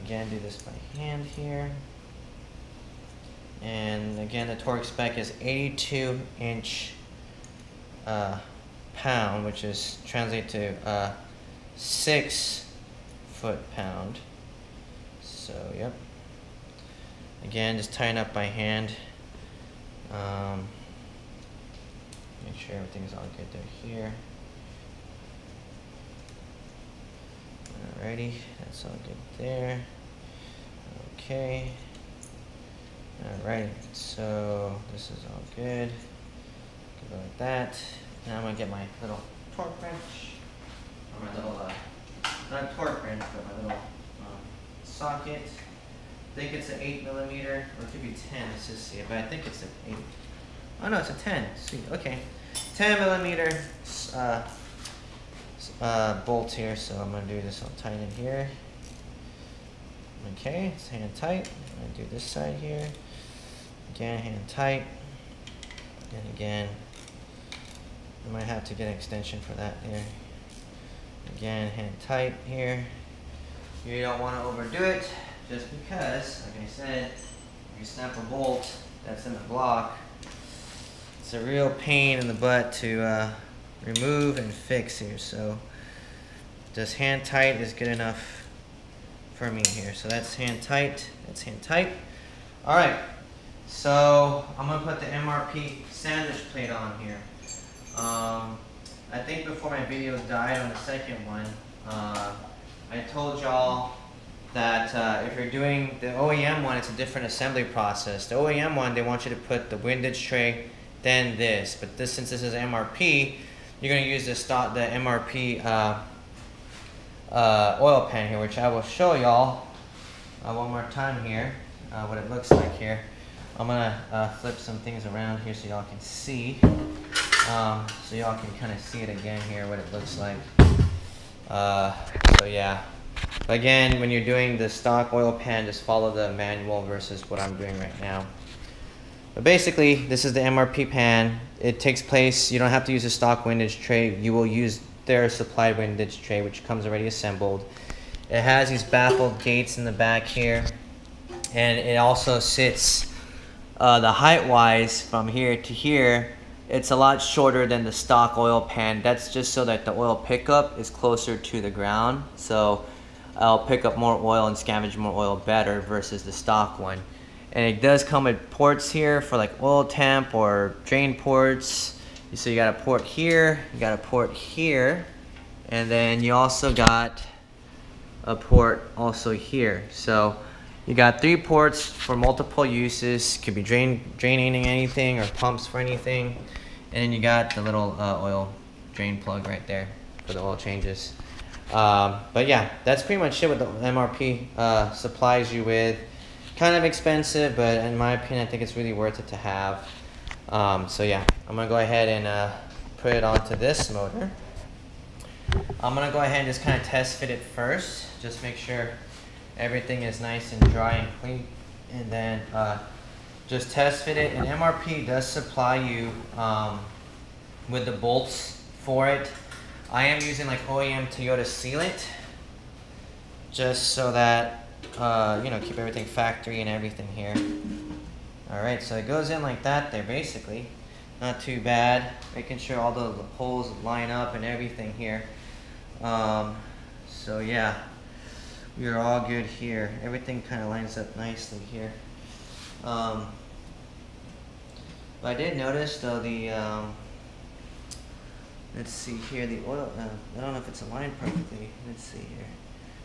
Again, do this by hand here. And again, the torque spec is 82 inch pound, which is translate to 6 foot-pound. So, yep. Again, just tighten up by hand. Make sure everything's all good there here. Alrighty, that's all good there. Okay. Alright, so this is all good. Go like that. Now I'm gonna get my little torque wrench, or my little, not torque wrench, but my little socket. I think it's an 8mm, or it could be 10. Let's just see. But I think it's an 8. Oh no, it's a 10. Sweet. Okay, 10mm bolt here. So I'm gonna do this. I'll tighten it here. Okay, it's hand tight. I'm gonna do this side here. Again, hand tight. And again, I might have to get an extension for that here. Again, hand tight here. You don't want to overdo it, just because, like I said, if you snap a bolt that's in the block, it's a real pain in the butt to remove and fix here. So just hand tight is good enough for me here. So that's hand tight. That's hand tight. All right. So I'm gonna put the MRP sandwich plate on here. I think before my video died on the second one, I told y'all that if you're doing the OEM one, it's a different assembly process. The OEM one, they want you to put the windage tray, then this. But this, since this is MRP, you're gonna use the MRP oil pan here, which I will show y'all one more time here, what it looks like here. I'm gonna flip some things around here so y'all can see. So y'all can kind of see it again here, what it looks like. So yeah. But again, when you're doing the stock oil pan, just follow the manual versus what I'm doing right now. But basically, this is the MRP pan. It takes place, you don't have to use a stock windage tray. You will use their supplied windage tray, which comes already assembled. It has these baffled gates in the back here. And it also sits the height-wise from here to here. It's a lot shorter than the stock oil pan. That's just so that the oil pickup is closer to the ground. So I'll pick up more oil and scavenge more oil better versus the stock one. And it does come with ports here for like oil temp or drain ports. So you got a port here, you got a port here, and then you also got a port also here. So you got 3 ports for multiple uses. Could be draining anything or pumps for anything. And then you got the little oil drain plug right there for the oil changes. But yeah, that's pretty much it what the MRP supplies you with. Kind of expensive, but in my opinion, I think it's really worth it to have. So yeah, I'm gonna go ahead and put it onto this motor. I'm gonna go ahead and just kind of test fit it first. Just make sure everything is nice and dry and clean, and then just test fit it. And MRP does supply you with the bolts for it. I am using like OEM Toyota sealant, just so that you know, keep everything factory and everything here. All right, so it goes in like that there, basically. Not too bad. Making sure all the holes line up and everything here. So yeah, we are all good here. Everything kind of lines up nicely here. But I did notice though the let's see here, the oil, I don't know if it's aligned perfectly. Let's see here.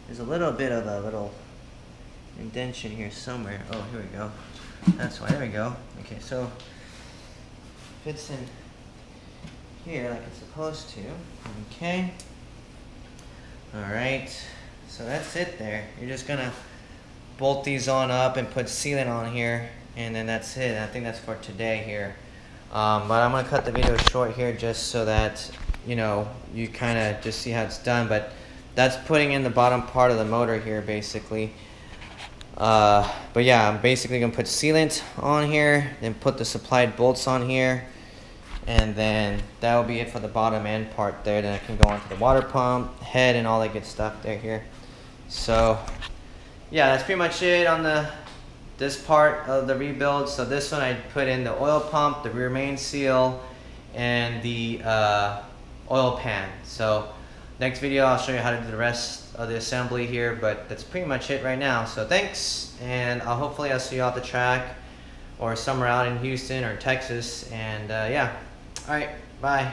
There's a little bit of a little indentation here somewhere. Oh, here we go. That's why, there we go. Okay, so fits in here like it's supposed to. Okay. Alright, so that's it there. You're just gonna bolt these on up and put sealant on here, and then that's it. I think that's for today here. But I'm gonna cut the video short here just so that, you know, you kind of just see how it's done. But that's putting in the bottom part of the motor here, basically. But yeah, I'm basically gonna put sealant on here, then put the supplied bolts on here, and then that will be it for the bottom end part there. Then I can go on to the water pump, head, and all that good stuff there here. So yeah, that's pretty much it on this part of the rebuild. So this one I put in the oil pump, the rear main seal, and the oil pan. So Next video I'll show you how to do the rest of the assembly here, but that's pretty much it right now. So thanks, and hopefully I'll see you out the track or somewhere out in Houston or Texas, and yeah, all right, bye.